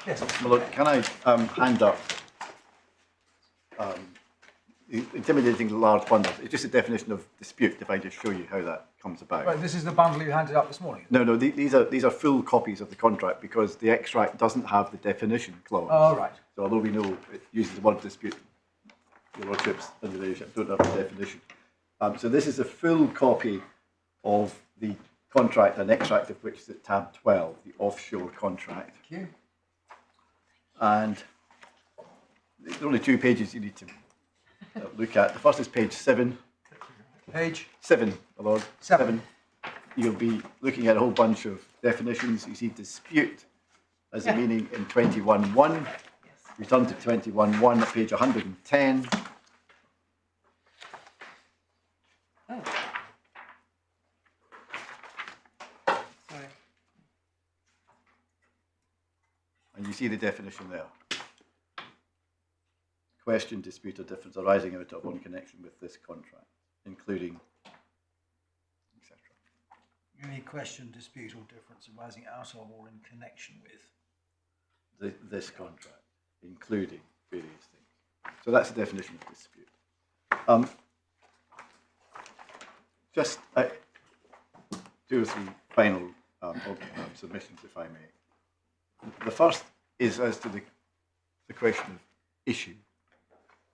Yes. Well, look, can I hand up intimidating large bundles? It's just a definition of dispute, if I just show you how that comes about. Right, this is the bundle you handed up this morning. No, these are full copies of the contract because the extract doesn't have the definition clause. Oh, right. So although we know it uses the word dispute, your lordships under the leadership don't have the definition. So this is a full copy of the contract, an extract of which is at tab 12, the offshore contract. Thank you. And there are only 2 pages you need to look at. The first is page 7. Page? 7, my lord. 7. You'll be looking at a whole bunch of definitions. You see dispute as a meaning in 21.1. Return to 21.1 at page 110. Oh. Sorry. And you see the definition there. Question, dispute, or difference arising out of or in connection with this contract, including, etc. Any question, dispute, or difference arising out of or in connection with This contract, including various things. So that's the definition of dispute. Just 2 or 3 final submissions, if I may. The first is as to the question of issue.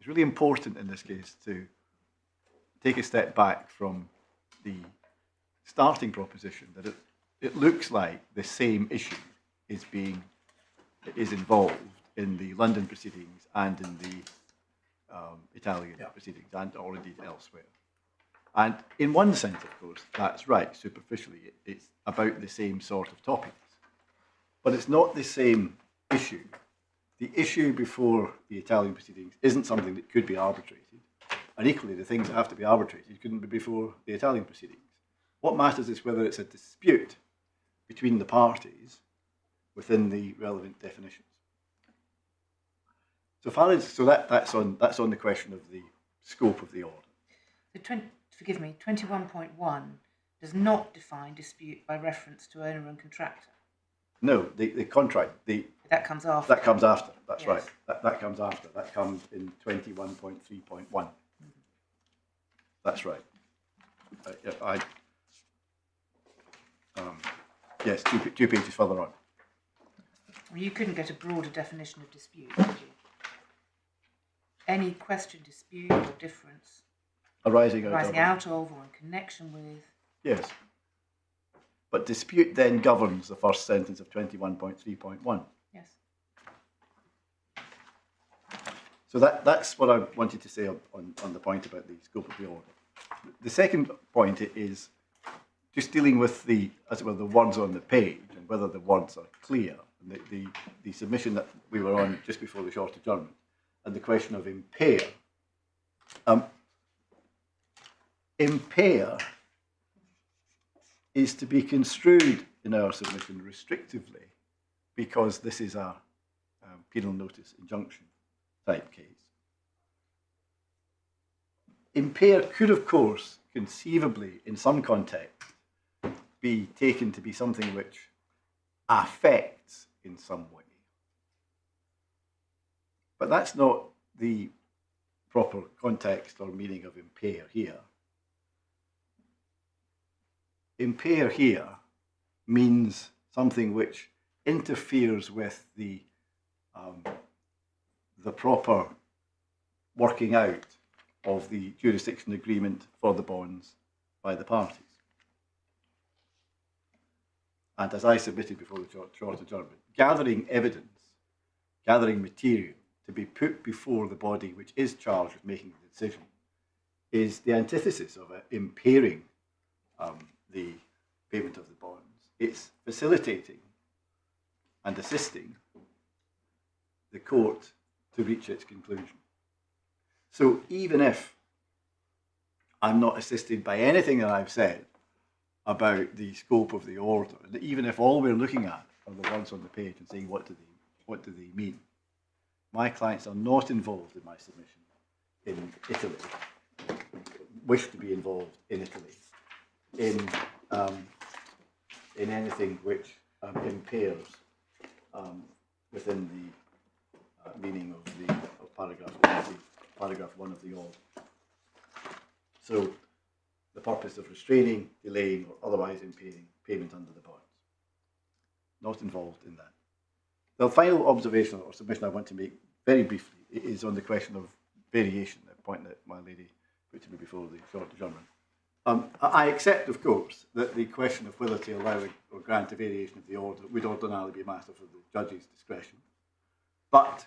It's really important in this case to take a step back from the starting proposition that it looks like the same issue is involved in the London proceedings and in the Italian proceedings, or indeed elsewhere. And in one sense, of course, that's right. Superficially, it's about the same sort of topics. But it's not the same issue. The issue before the Italian proceedings isn't something that could be arbitrated. And equally, the things that have to be arbitrated couldn't be before the Italian proceedings. What matters is whether it's a dispute between the parties within the relevant definitions. So far as that's on the question of the scope of the order. So forgive me, 21.1 does not define dispute by reference to owner and contractor. No, the contract, that comes after. That comes after. That's yes. right. That comes after. That comes in 21.3.1. That's right. Yes, 2 pages further on. Well, you couldn't get a broader definition of dispute, could you? Any question, dispute, or difference arising out of or in connection with. Yes. But dispute then governs the first sentence of 21.3.1. Yes. So that's what I wanted to say on the point about the scope of the order. The second point is just dealing with the words on the page and whether the words are clear. And the submission that we were on just before the short adjournment and the question of impair. Impair is to be construed in our submission restrictively because this is a penal notice injunction type case. Impair could, of course, conceivably, in some context, be taken to be something which affects in some way. But that's not the proper context or meaning of impair here. Impair here means something which interferes with the proper working out of the jurisdiction agreement for the bonds by the parties. And as I submitted before the short adjournment, gathering evidence, gathering material to be put before the body which is charged with making the decision is the antithesis of impairing the payment of the bonds. It's facilitating and assisting the court to reach its conclusion. So even if I'm not assisted by anything that I've said about the scope of the order, and even if all we're looking at are the words on the page and saying what do they mean, my clients are not involved in my submission in Italy, wish to be involved in Italy, in anything which impairs within the meaning of paragraph 1 of the order. So, the purpose of restraining, delaying, or otherwise impairing payment under the bonds. Not involved in that. The final observation or submission I want to make very briefly is on the question of variation, the point that my lady put to me before the short adjournment. I accept, of course, that the question of whether to allow or grant a variation of the order would ordinarily be a matter for the judge's discretion. But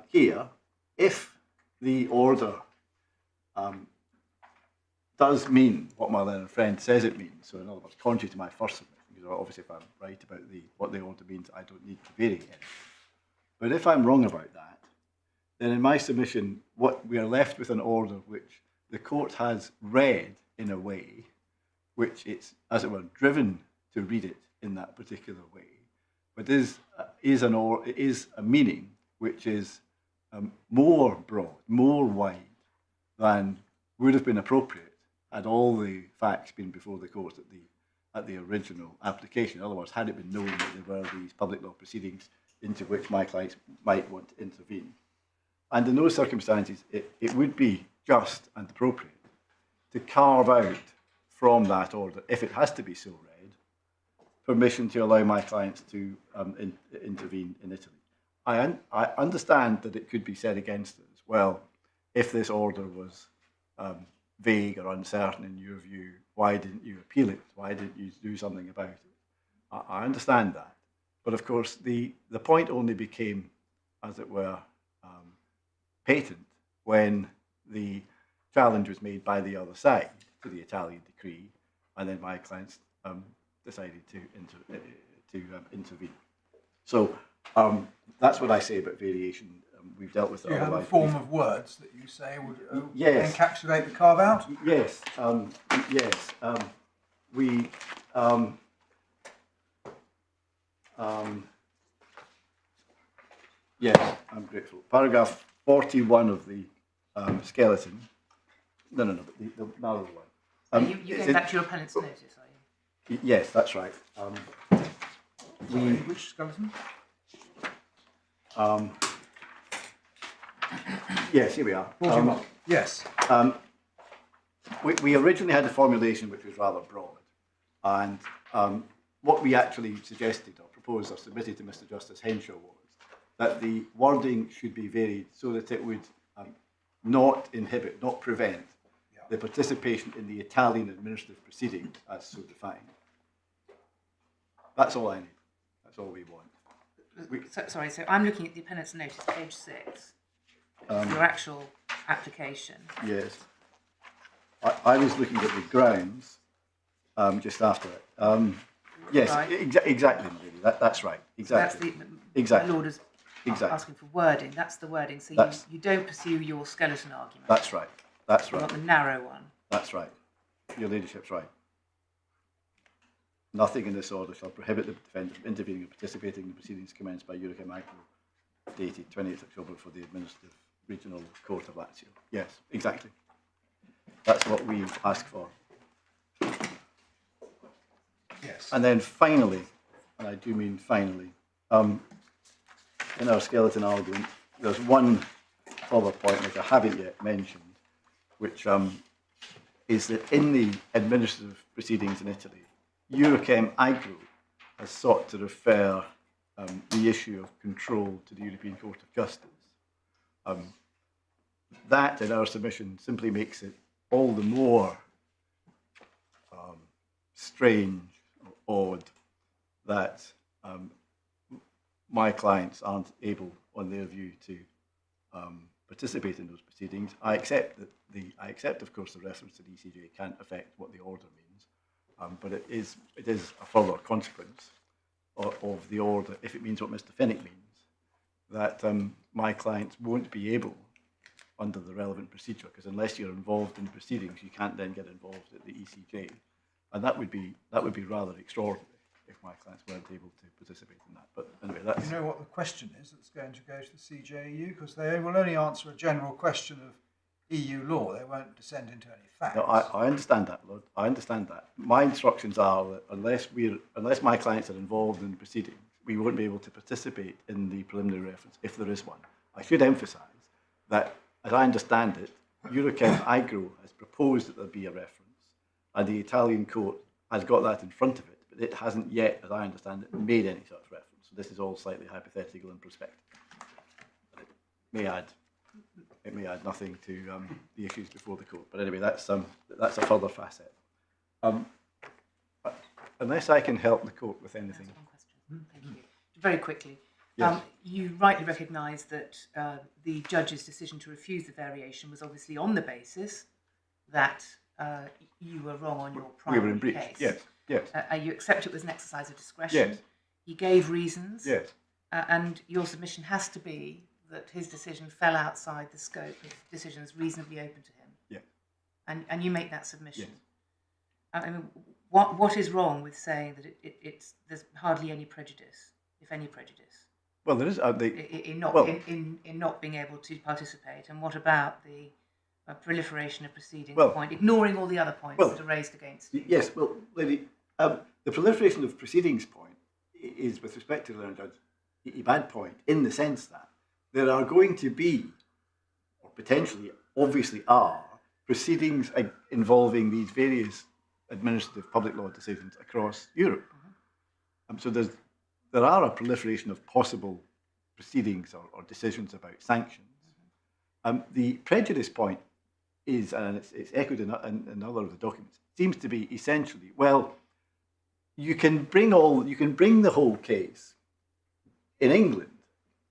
here, if the order does mean what my learned friend says it means, so in other words, contrary to my first submission, because obviously if I'm right about what the order means, I don't need to vary anything. But if I'm wrong about that, then in my submission, what we are left with an order which the court has read in a way which it's, as it were, driven to read it in that particular way, but is a meaning which is more broad, more wide than would have been appropriate had all the facts been before the court at the original application. In other words, had it been known that there were these public law proceedings into which my clients might want to intervene. And in those circumstances, it would be just and appropriate to carve out from that order, if it has to be so read, permission to allow my clients to intervene in Italy. I understand that it could be said against us, well, if this order was vague or uncertain in your view, why didn't you appeal it? Why didn't you do something about it? I understand that. But of course, the point only became, as it were, patent when the challenge was made by the other side to the Italian decree, and then my clients decided to intervene. So that's what I say about variation. We've dealt with it. Do you have a form of words that you say would yes. encapsulate the carve-out? Yes, yes. Yes, I'm grateful. Paragraph 41 of the skeleton. No, the narrow one. You go back to your appellant's notice, are you? Yes, that's right. Sorry, which skeleton? Yes, here we are. 41. Yes. We originally had a formulation which was rather broad, and what we actually suggested or proposed or submitted to Mr. Justice Henshaw was that the wording should be varied so that it would not inhibit, not prevent the participation in the Italian administrative proceedings as so defined. That's all I need. That's all we want. Sorry, so I'm looking at the appellant's notice, page 6, your actual application. Yes. I was looking at the grounds just after it. Yes, Right. Exactly, really. That's right. Exactly. So that's Exactly. my Lord is Exactly. asking for wording. That's the wording. So you don't pursue your skeleton argument. That's right. That's You right. want the narrow one. That's right. Your ladyship's right. Nothing in this order shall prohibit the defendant from intervening and participating in the proceedings commenced by Eurochem Agro, dated 28th October for the Administrative Regional Court of Lazio. Yes, exactly. That's what we ask for. Yes. And then finally, and I do mean finally, in our skeleton argument, there's one other point which I haven't yet mentioned, which is that in the administrative proceedings in Italy, Eurochem Agro has sought to refer the issue of control to the European Court of Justice. That, in our submission, simply makes it all the more strange or odd that my clients aren't able, on their view, to participate in those proceedings. I accept, of course, the reference to the ECJ can't affect what the order means, but it is a further consequence of the order, if it means what Mr. Finnick means, that my clients won't be able, under the relevant procedure, because unless you're involved in proceedings, you can't then get involved at the ECJ, and that would be rather extraordinary if my clients weren't able to participate in that. But anyway, that's... You know what the question is that's going to go to the CJEU? Because they will only answer a general question of EU law. They won't descend into any facts. No, I understand that, Lord. I understand that. My instructions are that unless my clients are involved in proceedings, we won't be able to participate in the preliminary reference if there is one. I should emphasise that, as I understand it, Eurochem Agro has proposed that there be a reference, and the Italian court has got that in front of it, but it hasn't yet, as I understand it, made any such reference. So this is all slightly hypothetical and prospective. It may add nothing to the issues before the court. But anyway, that's a further facet. Unless I can help the court with anything. That's one question. Thank you. Very quickly, Yes. you rightly recognise that the judge's decision to refuse the variation was obviously on the basis that you were wrong on your primary We were in breach. case. Yes, yes. You accept it was an exercise of discretion. Yes. He gave reasons. Yes. And your submission has to be that his decision fell outside the scope of decisions reasonably open to him. Yes. And you make that submission. Yes. I mean, what is wrong with saying that there's hardly any prejudice, if any prejudice, Well, there is. in not being able to participate? And what about the proliferation of proceedings point, ignoring all the other points that are raised against you? Yes. Well, lady, the proliferation of proceedings point is, with respect to the Learned Judge, a bad point in the sense that there are going to be, or potentially, obviously are, proceedings involving these various administrative public law decisions across Europe. So there are a proliferation of possible proceedings or decisions about sanctions. The prejudice point is, and it's echoed in other of the documents, seems to be essentially, well, you can bring the whole case in England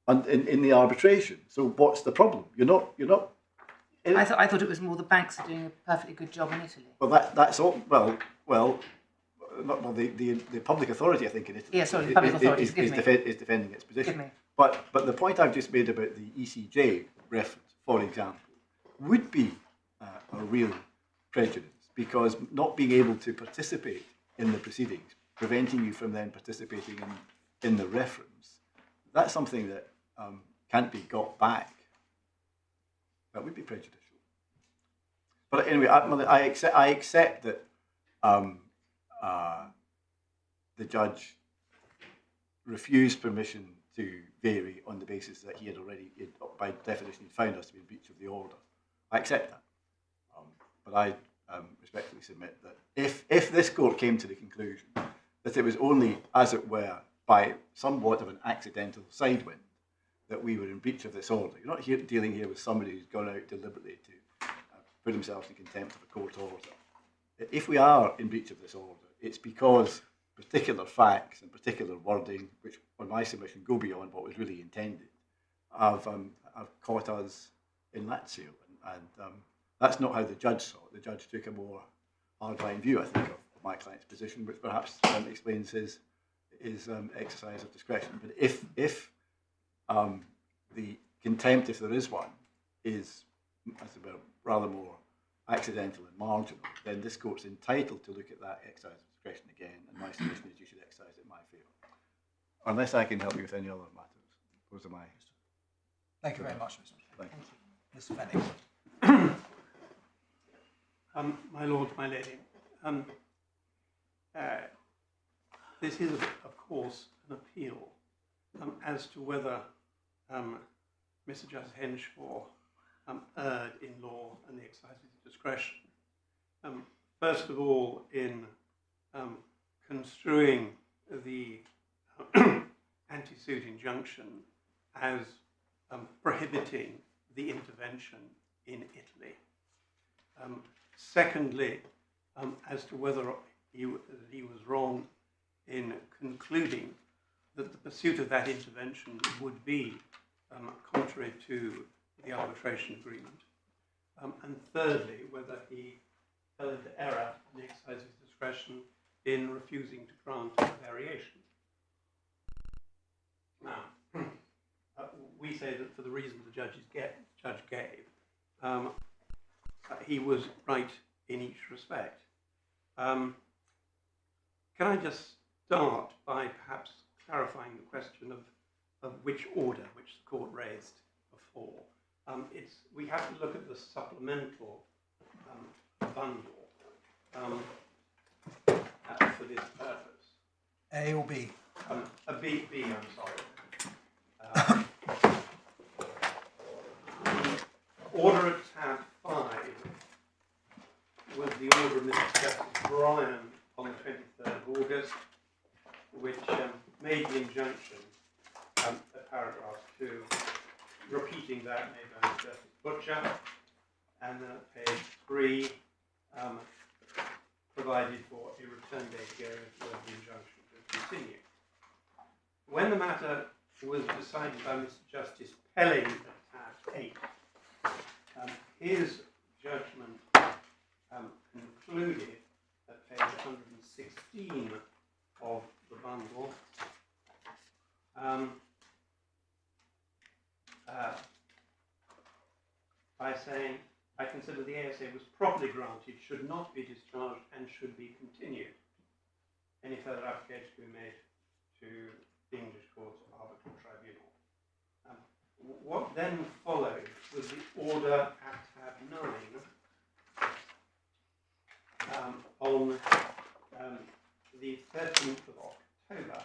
and in the arbitration. So what's the problem? You're not. I thought it was more the banks are doing a perfectly good job in Italy. Well, that's all. The public authority, I think, in Italy. Yeah, sorry, the public authority is defending its position. But the point I've just made about the ECJ reference, for example, would be a real prejudice, because not being able to participate in the proceedings, preventing you from then participating in the reference, that's something that can't be got back. That would be prejudicial. But anyway, I accept that the judge refused permission to vary on the basis that he had already, by definition, found us to be in breach of the order. I accept that. But I respectfully submit that if this court came to the conclusion that it was only, as it were, by somewhat of an accidental sidewind that we were in breach of this order. You're not dealing here with somebody who's gone out deliberately to put himself in contempt of a court order. If we are in breach of this order, it's because particular facts and particular wording, which on my submission go beyond what was really intended, have caught us in Lazio. And that's not how the judge saw it. The judge took a more hardline view, I think, of my client's position, which perhaps explains his exercise of discretion. But if the contempt, if there is one, is, as it were, rather more accidental and marginal, then this court's entitled to look at that exercise of discretion again, and my submission is you should exercise it in my favour. Unless I can help you with any other matters. Those are my... Thank you very much, Mr. Thank you. Mr. Fenning. My lord, my lady, this is, of course, an appeal as to whether Mr. Justice Henshaw erred in law and the exercise of his discretion. First of all, in construing the anti-suit injunction as prohibiting the intervention in Italy. Secondly, as to whether he was wrong in concluding that the pursuit of that intervention would be contrary to the arbitration agreement. And thirdly, whether he fell into error in the exercise of his discretion in refusing to grant a variation. Now, we say that for the reasons the judge gave, he was right in each respect. Can I just start by perhaps clarifying the question of which order which the court raised before? We have to look at the supplemental bundle for this purpose. A or B? a B, I'm sorry. The order at tab 5 was the order of Mr. Justice Bryan on the 23rd of August, which made the injunction at paragraph 2, repeating that made by Mr. Justice Butcher, and then at page 3 provided for a return date going for the injunction to continue. When the matter was decided by Mr. Justice Pelling at tab 8, his judgment concluded at page 116 of the bundle by saying, I consider the ASA was properly granted, should not be discharged, and should be continued. Any further application to be made to the English Courts or Arbitral Tribunal. What then followed was the order at tab 9 on the 13th of October.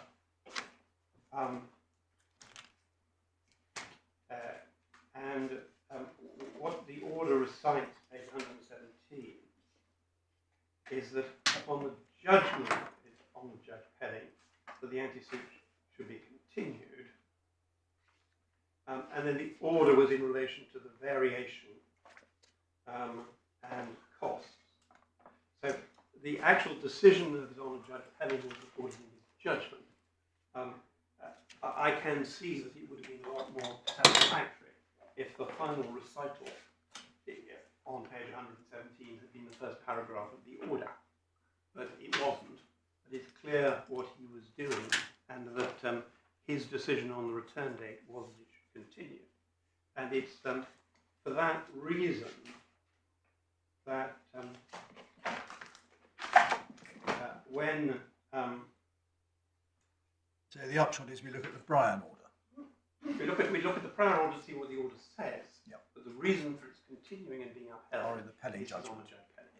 What the order recites, page 117, is that upon the judgment on the Judge Pelling that the anti-suit should be continued, and then the order was in relation to the variation and costs. So the actual decision that was on Judge Pelling was recorded in his judgment. I can see that it would have been a lot more satisfactory if the final recital on page 117 had been the first paragraph of the order, but it wasn't. But it's clear what he was doing, and that his decision on the return date was that it should continue. And it's for that reason that when So the upshot is we look at the Bryan order. we look at the prior order to see what the order says, Yep. but the reason for its continuing and being upheld Or in the Pelling is on judgment. the Judge Pelling.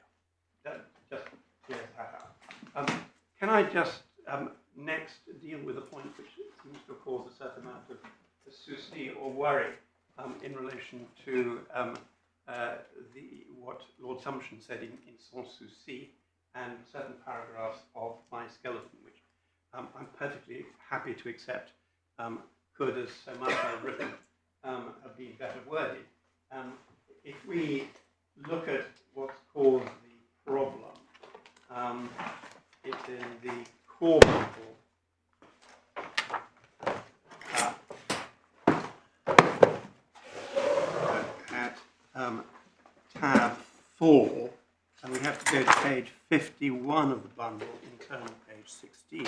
That just clears that out. Can I just next deal with a point which seems to have caused a certain amount of souci or worry in relation to what Lord Sumption said in sans souci and certain paragraphs of my skeleton, which I'm perfectly happy to accept, could, as so much I've written, have been better worded. If we look at what's caused the problem, it's in the core bundle. At tab 4, and we have to go to page 51 of the bundle, internal page 16.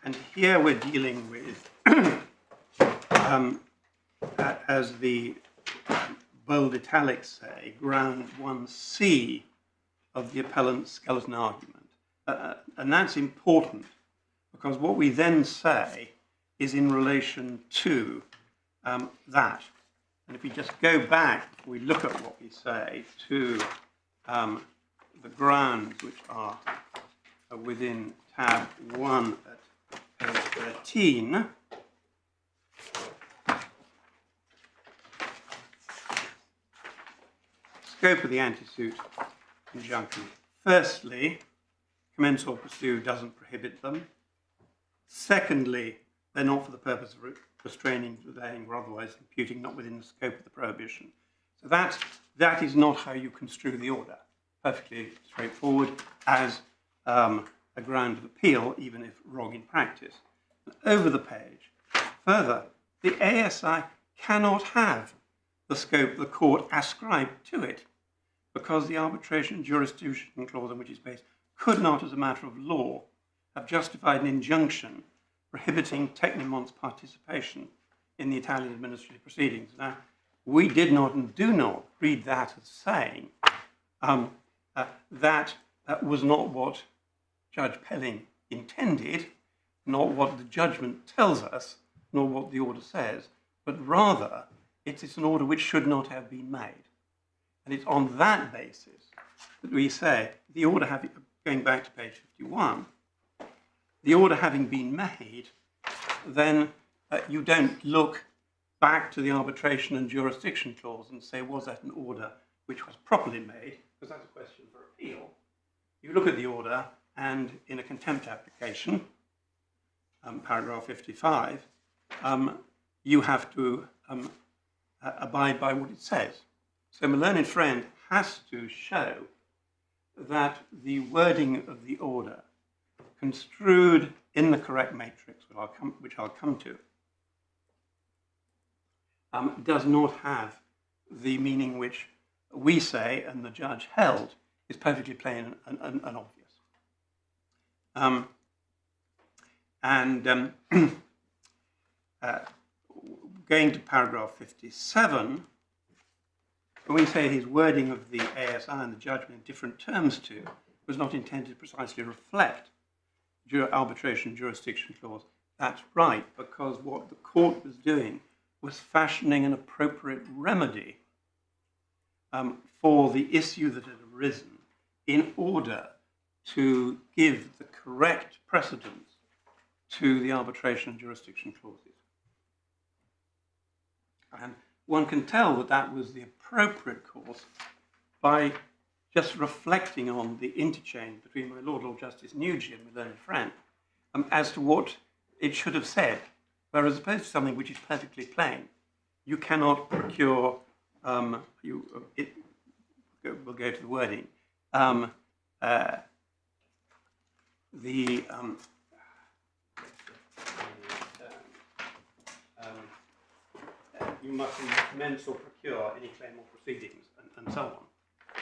And here we're dealing with, as the bold italics say, ground 1C of the appellant's skeleton argument. And that's important because what we then say is in relation to that. And if we just go back, we look at what we say to the grounds which are within tab 1 at page 13. Scope of the anti-suit injunction. Firstly, commence or pursue doesn't prohibit them. Secondly, they're not for the purpose of restraining, delaying, or otherwise imputing, not within the scope of the prohibition. So that is not how you construe the order. Perfectly straightforward as a ground of appeal, even if wrong in practice. Over the page, further, the ASI cannot have the scope of the court ascribed to it because the arbitration jurisdiction clause on which it's based could not, as a matter of law, have justified an injunction prohibiting Tecnimont's participation in the Italian administrative proceedings. Now, we did not and do not read that as saying that was not what Judge Pelling intended, not what the judgment tells us, nor what the order says, but rather it's an order which should not have been made. And it's on that basis that we say the order having, going back to page 51, the order having been made, then you don't look back to the arbitration and jurisdiction clause and say, was that an order which was properly made? Because that's a question for appeal. You look at the order, and in a contempt application, paragraph 55, you have to abide by what it says. So my learned friend has to show that the wording of the order, construed in the correct matrix, which I'll come to, does not have the meaning which we say and the judge held is perfectly plain and obvious. Going to paragraph 57, when we say his wording of the ASI and the judgment in different terms to was not intended to precisely reflect arbitration jurisdiction clause, that's right, because what the court was doing was fashioning an appropriate remedy for the issue that had arisen in order to give the correct precedence to the arbitration and jurisdiction clauses. And one can tell that that was the appropriate course by just reflecting on the interchange between my Lord Justice Nugee and my learned friend as to what it should have said. Whereas opposed to something which is perfectly plain, you cannot procure, we'll go to the wording, you mustn't commence or procure any claim or proceedings, and so on.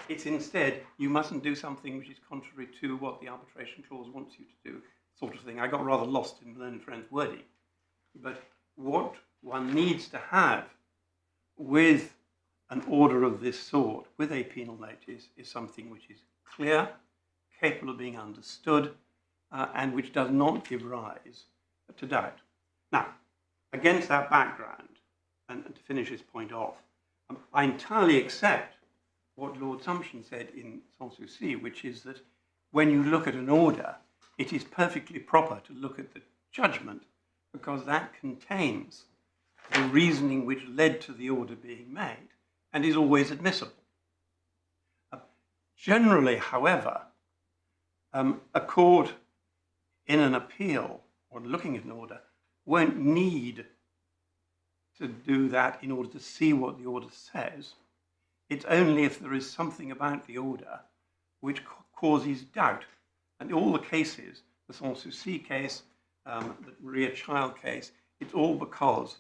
It's instead, you mustn't do something which is contrary to what the arbitration clause wants you to do, sort of thing. I got rather lost in my learned friend's wording. But what one needs to have with an order of this sort, with a penal notice, is something which is clear, capable of being understood, and which does not give rise to doubt. Now, against that background, and to finish this point off, I entirely accept what Lord Sumption said in Sans-Souci, which is that when you look at an order, it is perfectly proper to look at the judgment, because that contains the reasoning which led to the order being made and is always admissible. Generally, however, a court in an appeal or looking at an order won't need to do that in order to see what the order says. It's only if there is something about the order which causes doubt. And in all the cases, the Sans-Souci case, the Maria Child case, it's all because,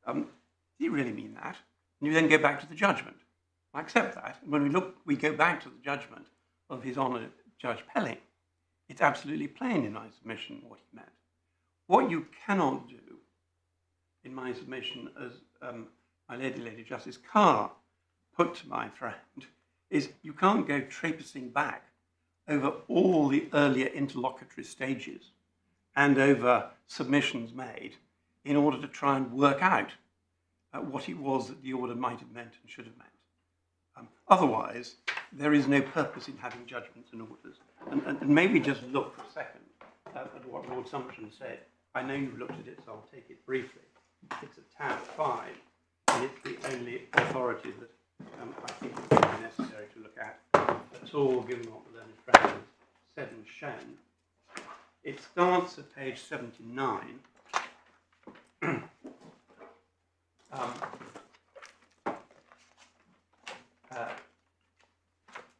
did he really mean that? And you then go back to the judgment. I accept that. And when we go back to the judgment of His Honour Judge Pelling, it's absolutely plain in my submission what he meant. What you cannot do, in my submission, as my Lady Justice Carr put to my friend, is you can't go traipsing back over all the earlier interlocutory stages and over submissions made in order to try and work out what it was that the order might have meant and should have meant. Otherwise, there is no purpose in having judgments and orders. And maybe just look for a second at what Lord Sumption said. I know you've looked at it, so I'll take it briefly. It's at tab 5, and it's the only authority that I think it would be necessary to look at all, given what the learned friend has said and shown. It starts at page 79.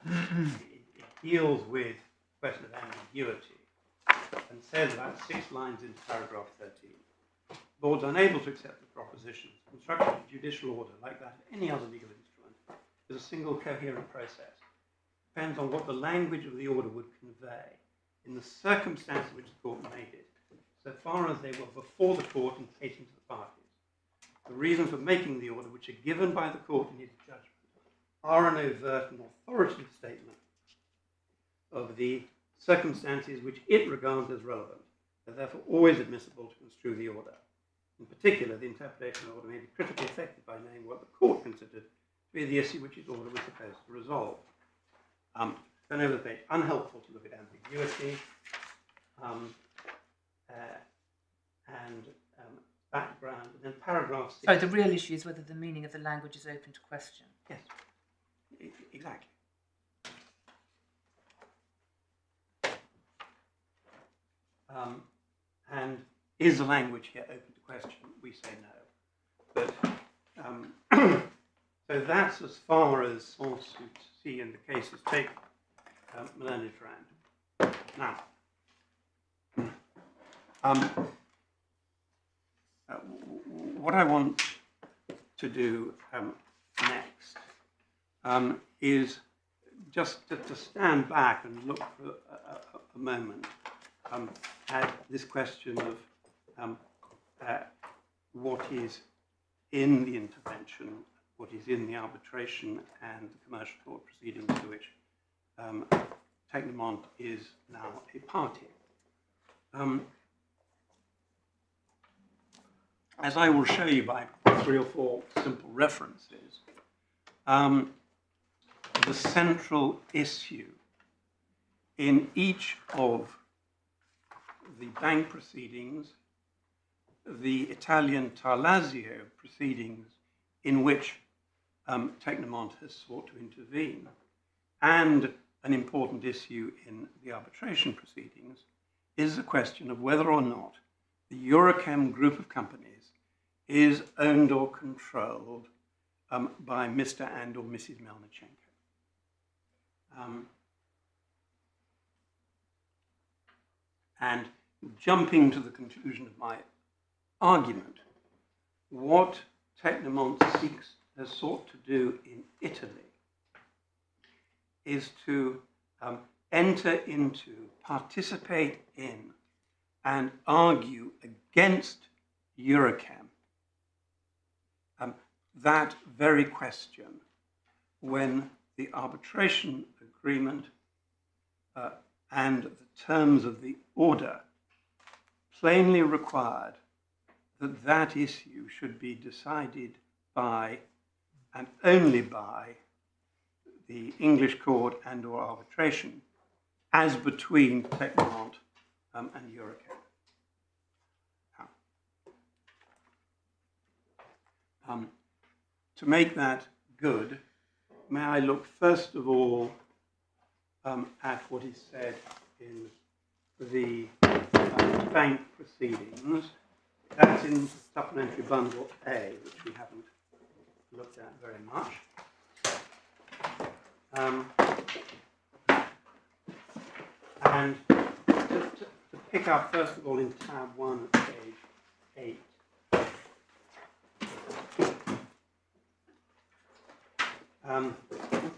It deals with the question of ambiguity and says about 6 lines into paragraph 13. Boards unable to accept the propositions, construction of judicial order, like that of any other legal instrument, is a single coherent process. Depends on what the language of the order would convey in the circumstance in which the court made it, so far as they were before the court and stating to the parties. The reasons for making the order, which are given by the court in its judgment, are an overt and authoritative statement of the circumstances which it regards as relevant, and therefore always admissible to construe the order. In particular, the interpretation of the order may be critically affected by knowing what the court considered to be the issue which its order was supposed to resolve. Turn over the page. Unhelpful to look at ambiguity. And background, and then paragraph 6. So the real issue is whether the meaning of the language is open to question. Yes, exactly. And is the language here open to question? We say no. But so that's as far as sans souci in the cases take Melanie Ferrand. Now, what I want to do next is just to stand back and look for a moment at this question of what is in the intervention, what is in the arbitration and the commercial court proceedings to which Tecnimont is now a party. As I will show you by 3 or 4 simple references, the central issue in each of the bank proceedings, the Italian Tarlasio proceedings in which Tecnimont has sought to intervene, and an important issue in the arbitration proceedings, is the question of whether or not the Eurochem group of companies is owned or controlled by Mr. and or Mrs. Melnichenko. And jumping to the conclusion of my argument, what Tecnimont has sought to do in Italy is to enter into, participate in, and argue against Eurochem that very question when the arbitration agreement and the terms of the order plainly required that that issue should be decided by and only by the English court and or arbitration as between Tecnimont and Eurochem. To make that good, may I look first of all at what is said in the bank proceedings. That's in supplementary bundle A, which we haven't looked at very much. And to pick up first of all in tab 1 at page 8.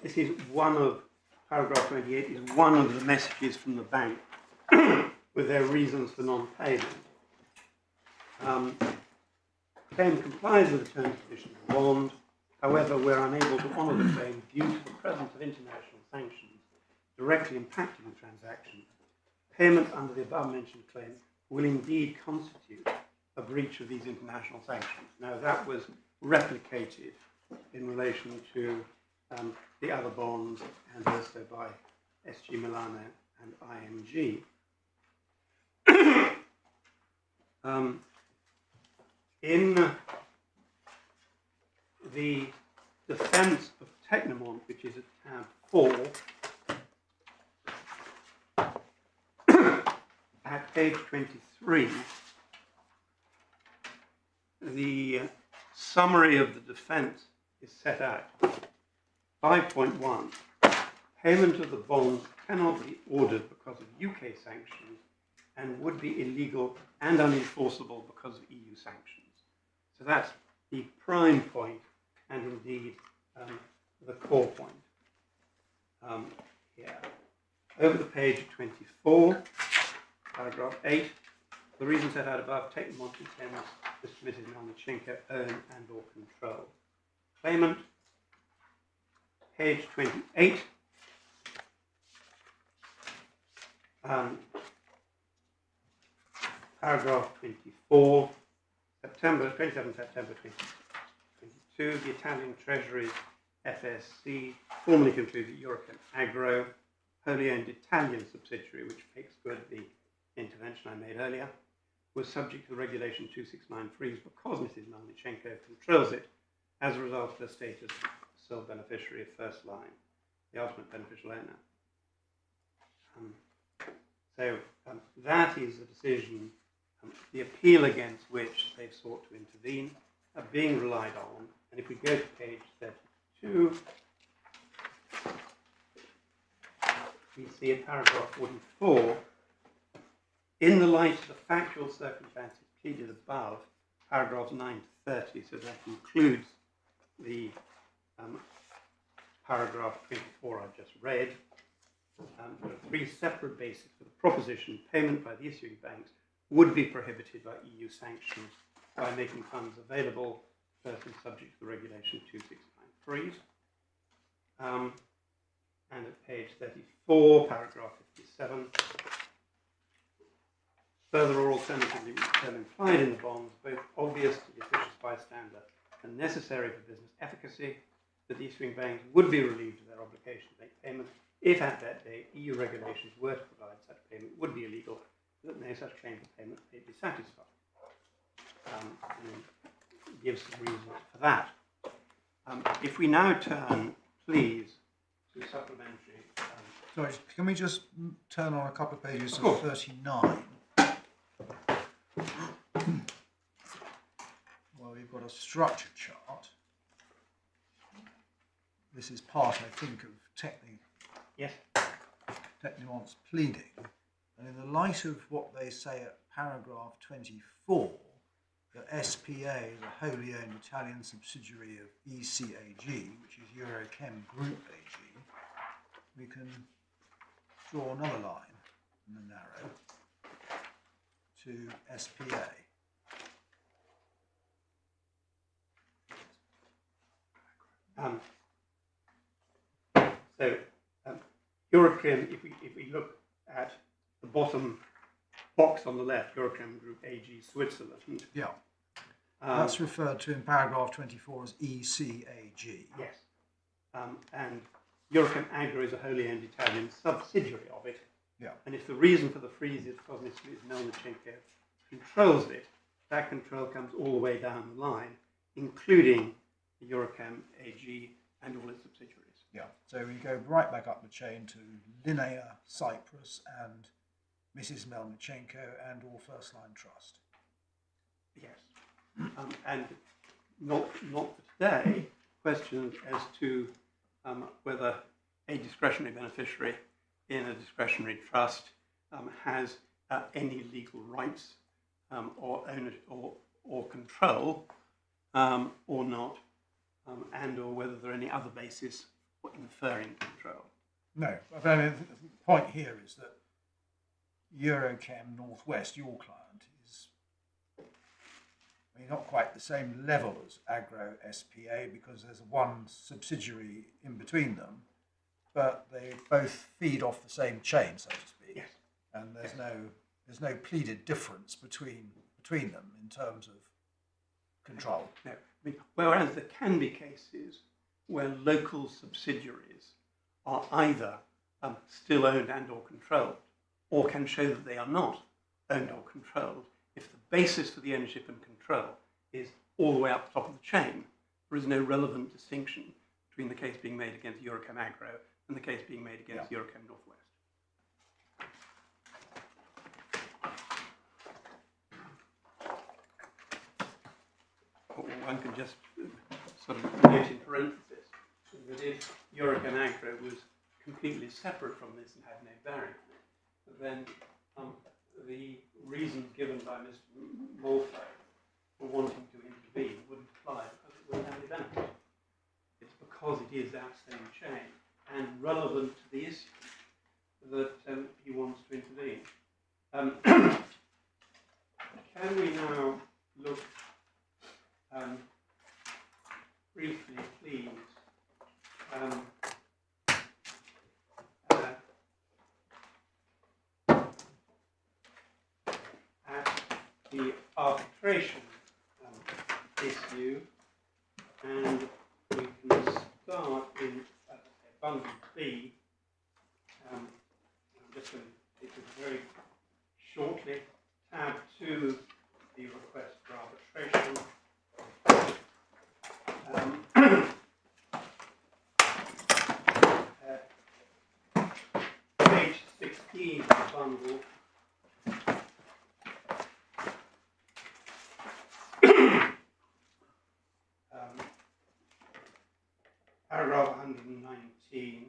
This is one of, paragraph 28 is one of the messages from the bank with their reasons for non-payment. Claim complies with the terms and conditions of the bond. However, we're unable to honour the claim due to the presence of international sanctions directly impacting the transaction. Payment under the above-mentioned claim will indeed constitute a breach of these international sanctions. Now, that was replicated in relation to the other bonds and also by SG Milano and IMG. In the defence of Tecnimont, which is at tab 4, at page 23, the summary of the defence is set out. 5.1, payment of the bonds cannot be ordered because of UK sanctions and would be illegal and unenforceable because of EU sanctions. So that's the prime point and indeed the core point here. Over the page 24, paragraph 8, the reason set out above, Tecnimont intends Mr. and Mrs. Melnichenko own and or control. Claimant, page 28, paragraph 24, 27 September 2022, the Italian Treasury FSC formally conclude that Eurochem Agro, wholly owned Italian subsidiary, which makes good the intervention I made earlier, was subject to the regulation 269 freeze because Mrs. Melnichenko controls it as a result of her status as sole beneficiary of First Line, the ultimate beneficial owner. That is a decision, the appeal against which they've sought to intervene, are being relied on. And if we go to page 32, we see in paragraph 44, in the light of the factual circumstances pleaded above, paragraphs 9 to 30, so that includes the paragraph 24 I've just read. There are three separate bases for the proposition payment by the issuing banks would be prohibited by EU sanctions by making funds available, firstly subject to the regulation 269 freeze. And at page 34, paragraph 57, further or alternatively, term implied in the bonds, both obvious to the officious bystander and necessary for business efficacy, that the issuing banks would be relieved of their obligation to make payment if at that date EU regulations were to provide such payment would be illegal, that no such claim for payment may be satisfied. And it gives some reasons for that. If we now turn, please, to supplementary. Sorry, can we just turn on a couple of pages to 39? Well, we've got a structure chart. This is part, I think, of Tecnimont's pleading. And in the light of what they say at paragraph 24, that S.P.A. is a wholly owned Italian subsidiary of ECAG, which is Eurochem Group AG, we can draw another line in the narrow to S.P.A. Eurochem, if we look at the bottom box on the left, Eurochem Group AG Switzerland. Yeah. That's referred to in paragraph 24 as ECAG. Yes. And Eurochem Agro is a wholly owned Italian subsidiary of it. Yeah. And if the reason for the freeze is because Mrs. Melnichenko controls it, that control comes all the way down the line, including the Eurochem AG and all its subsidiaries. Yeah, so we go right back up the chain to Linnea, Cyprus, and Mrs. Melnichenko, and all First Line Trust. Yes, and not for today, questions as to whether a discretionary beneficiary in a discretionary trust has any legal rights or ownership or control or not, and or whether there are any other basis for inferring control. No, I mean, the point here is that Eurochem North-West, your client, is not quite the same level as Agro S.P.A. because there's one subsidiary in between them, but they both feed off the same chain, so to speak. Yes. And there's no pleaded difference between them in terms of control. No. I mean, whereas there can be cases where local subsidiaries are either still owned and or controlled, or can show that they are not owned or controlled, if the basis for the ownership and control is all the way up the top of the chain, there is no relevant distinction between the case being made against Eurochem Agro and the case being made against Eurochem North-West. One can just sort of note in parenthesis that if Eurochem Agro was completely separate from this and had no bearing on it, then the reasons given by Mr. Morpho for wanting to intervene wouldn't apply because it wouldn't have any benefit. It's because it is that same chain and relevant to the issue that he wants to intervene. Can we now look briefly, please, at the arbitration issue, and we can start in bundle B. I'm just going to take it very shortly. Tab 2, the request for arbitration. Page 16 of the bundle. Paragraph 119.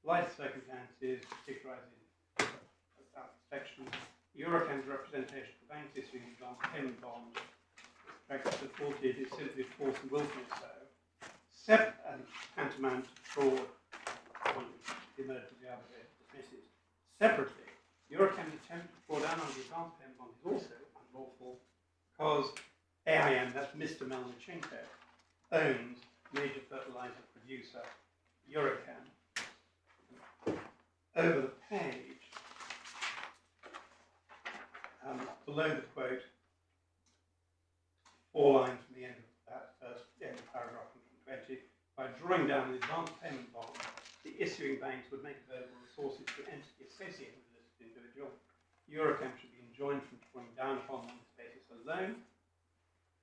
Life circumstances particularizing that section. Eurochem's representation of banks issuing advance payment bonds practice supported is simply force and willfully so. And tantamount to fraud, the emergency arbitrator dismisses. Separately, Eurochem's attempt to draw down on the advance payment bond is also unlawful because AIM, that's Mr. Melnichenko, owns major fertilizer producer Eurochem. Over the page, below the quote, 4 lines from the end of that first end of paragraph 120, by drawing down an advance payment bond, the issuing banks would make available resources to an entity associated with this individual. Eurochem should be enjoined from drawing down upon this basis alone,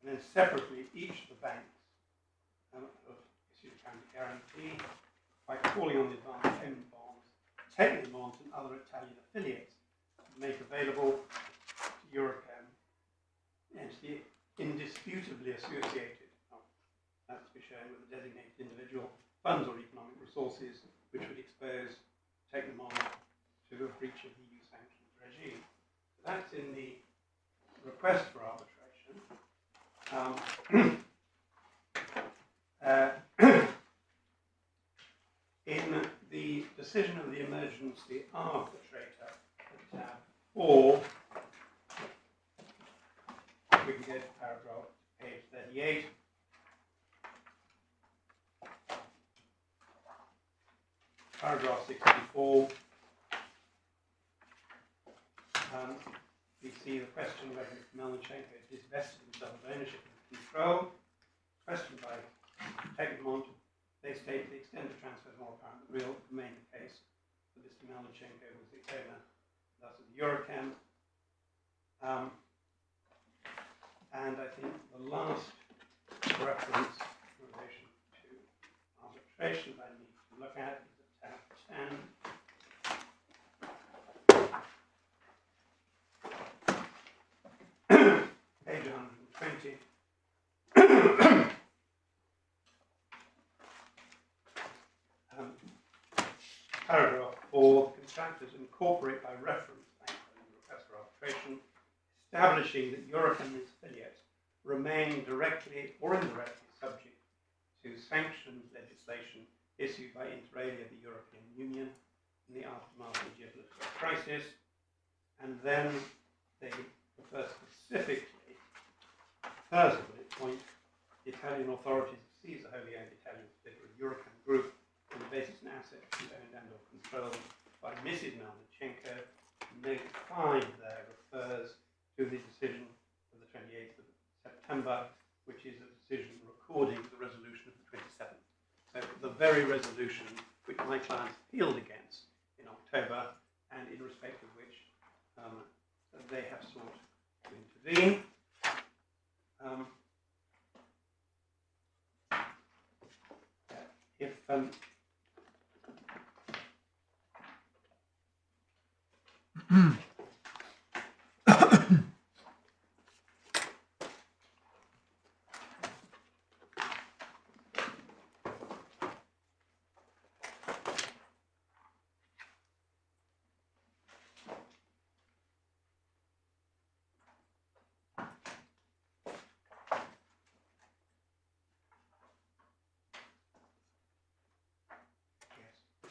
and then separately, each of the banks have issued a counter guarantee by calling on the advance payment bonds, Tecnimont and other Italian affiliates to make available to Eurochem entity indisputably associated, that's to be shown with a designated individual, funds or economic resources which would expose Tecnimont to a breach of EU sanctions regime. So that's in the request for arbitration. In the decision of the emergency arbitrator, tab 4, we can go to paragraph page 38. Paragraph 64. We see the question whether Melnichenko divested himself of ownership and control. Questioned by Tecnimont, they state the extent of transfer is more apparent than real, remained the case that Mr. Melnichenko was the owner, thus of Eurochem. And I think the last reference in relation to arbitration that I need to look at is at tab 10. Page 120. Paragraph 4, contractors incorporate by reference in the request for arbitration, establishing that Eurochem and its affiliates remain directly or indirectly subject to sanctions legislation issued by inter alia the European Union in the aftermath of the geopolitical crisis. And then they refer specifically, first bullet point, the Italian authorities seize the wholly owned Italian subsidiary Eurochem Group on the basis of an asset owned and or controlled by Mrs. Melnichenko. Note 5 there refers to the decision of the 28th of September, which is a decision recording the resolution of the 27th. So the very resolution which my clients appealed against in October, and in respect of which they have sought to intervene.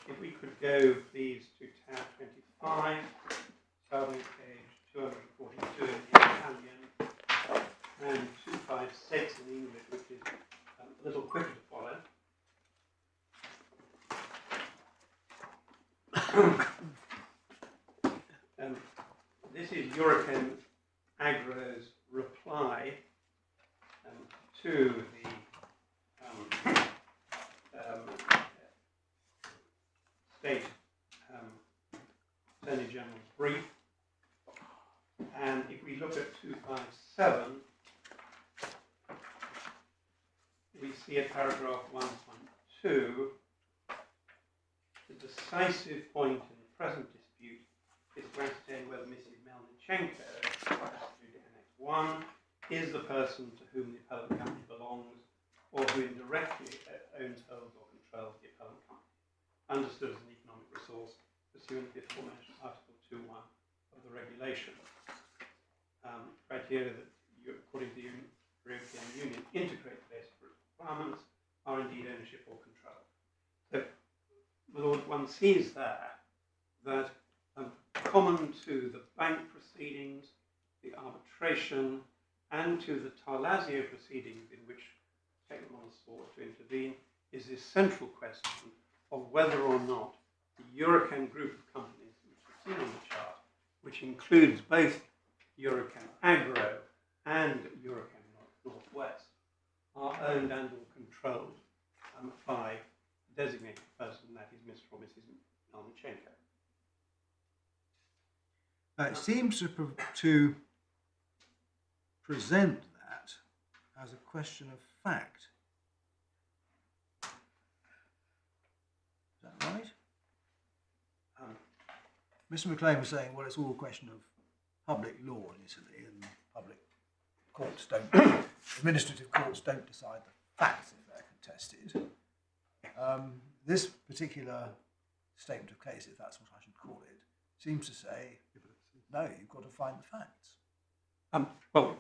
If we could go, please, to tab 25, starting at page 242 in the Italian, and 256 in English, which is a little quicker to follow. This is Eurochem Agro's reply to the see at paragraph 1.2, the decisive point in the present dispute is to ascertain whether Mrs. Melnichenko, Annex 1, is the person to whom the appellant company belongs, or who indirectly owns, holds, or controls the appellant company, understood as an economic resource pursuant to the aforementioned Article 2.1 of the regulation. Criteria that, according to the European Union, integrate the basic requirements are indeed ownership or control. So, Lord, one sees there that common to the bank proceedings, the arbitration, and to the Tarlasio proceedings in which Tecnimont sought to intervene is this central question of whether or not the Eurochem group of companies, which is seen on the chart, which includes both Eurochem Agro and Eurochem North-West, are owned and or controlled by a designated person, that is Mr. or Mrs. Melnichenko. It seems to present that as a question of fact. Is that right? Mr. McLean was saying, well, it's all a question of public law in Italy, and public courts don't, administrative courts don't decide the facts if they're contested. This particular statement of case, if that's what I should call it, seems to say, no, you've got to find the facts. Well,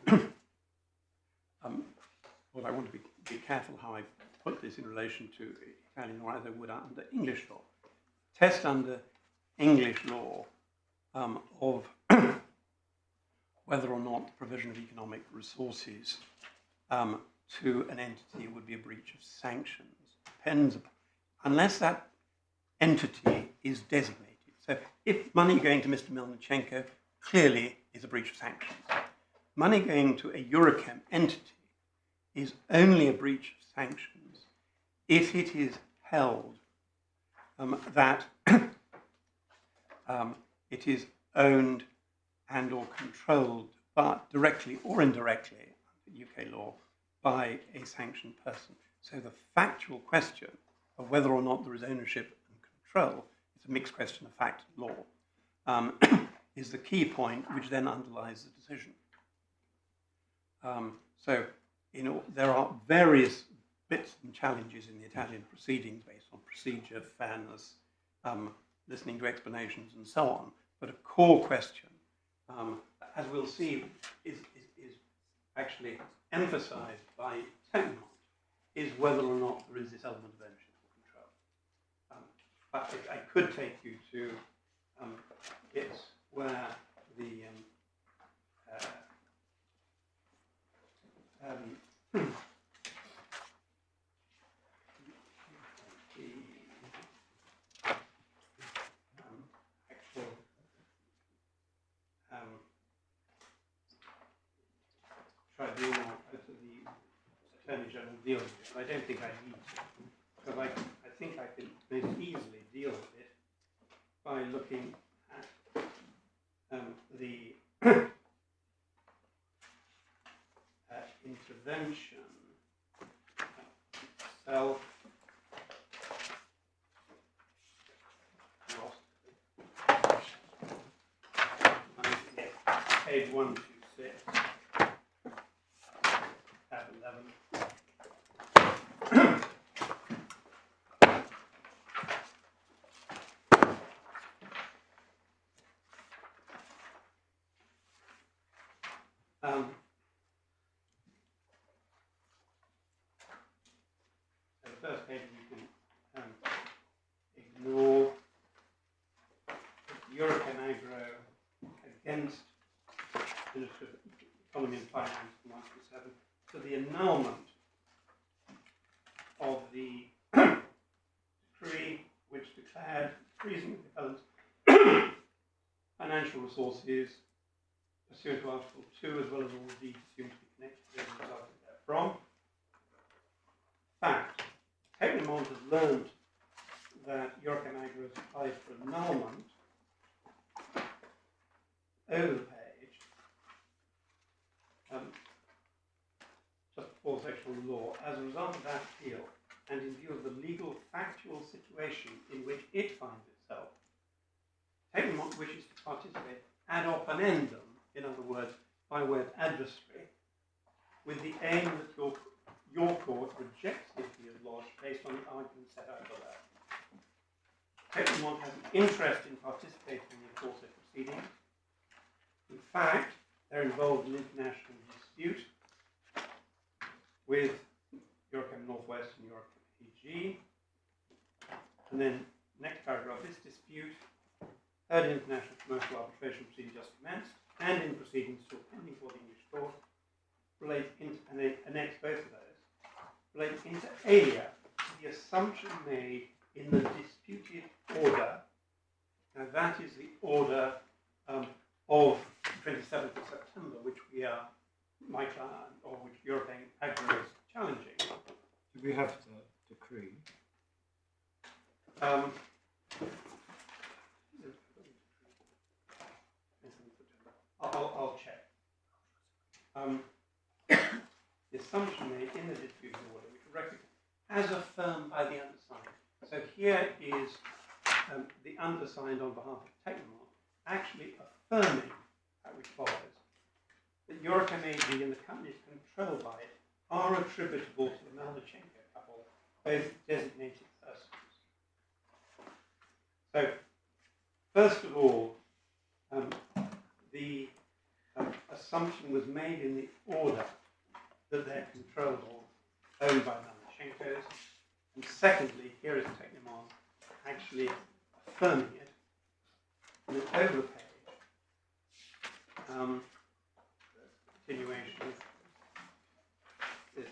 I want to be careful how I put this in relation to Italian law as I would under English law. Test under English law of whether or not the provision of economic resources to an entity would be a breach of sanctions depends upon, unless that entity is designated. So if money going to Mr. Melnichenko clearly is a breach of sanctions, money going to a Eurochem entity is only a breach of sanctions if it is held that it is owned and or controlled, but directly or indirectly, under UK law, by a sanctioned person. So the factual question of whether or not there is ownership and control is a mixed question of fact and law, is the key point which then underlies the decision. So, there are various bits and challenges in the Italian proceedings based on procedure, fairness, listening to explanations, and so on. But a core question, as we'll see, is actually emphasized by Tecnimont, is whether or not there is this element of ownership or control. But I could take you to bits where the actual tribunal, the Attorney General deals with it, but I don't think I need to, because I think I can most easily deal with it by looking at the intervention itself. Page 126, tab 11. So the first page you can ignore Eurochem Agro against Ministry of Economy and Finance from 127. So the annulment of the decree which declared freezing the appellant's financial resources pursuant to Article 2, as well as all the deeds assumed to be connected with and resulting therefrom. Fact, Tecnimont has learned that Eurochem Agro has applied for annulment over the page, just before section on law, as a result of that appeal, and in view of the legal factual situation in which it finds itself, Tecnimont wishes to participate ad opinendum, in other words, by way of adversary, with the aim that your court rejects the appeal lodged based on the arguments set out below. Tecnimont has an interest in participating in the aforesaid proceedings. In fact, they're involved in international dispute with Eurochem North-West and Eurochem AG. And then, next paragraph, this dispute, third international commercial arbitration proceeding just commenced, and in proceedings still pending for the English court, relate into, and they annex both of those, relate inter alia to the assumption made in the disputed order. Now that is the order of 27th of September, which we are, my client, or which Eurochem Agri is challenging. Do we have the decree? I'll check. The assumption made in the disputed order, which is recognized as affirmed by the undersigned. So here is the undersigned on behalf of Tecnimont actually affirming that which follows, that Eurochem AG and the companies controlled by it are attributable to the Melnichenko couple, both designated persons. So, first of all, the assumption was made in the order that they're controllable, owned by Melnichenko's. And secondly, here is Tecnimont actually affirming it. And then over the page, continuation of this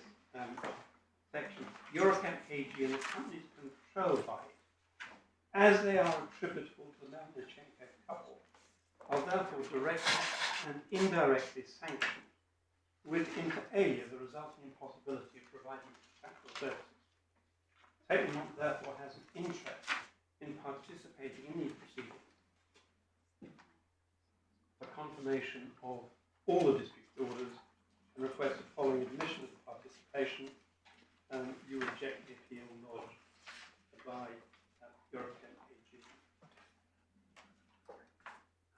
section, Eurochem AG and the companies controlled by it, as they are attributable to the Melnichenko couple, are therefore directly and indirectly sanctioned with inter alia the resulting impossibility of providing contractual services. Tecnimont therefore has an interest in participating in these proceedings. For confirmation of all the dispute orders and request the following admission of the participation, you reject the appeal lodged by Eurochem AG.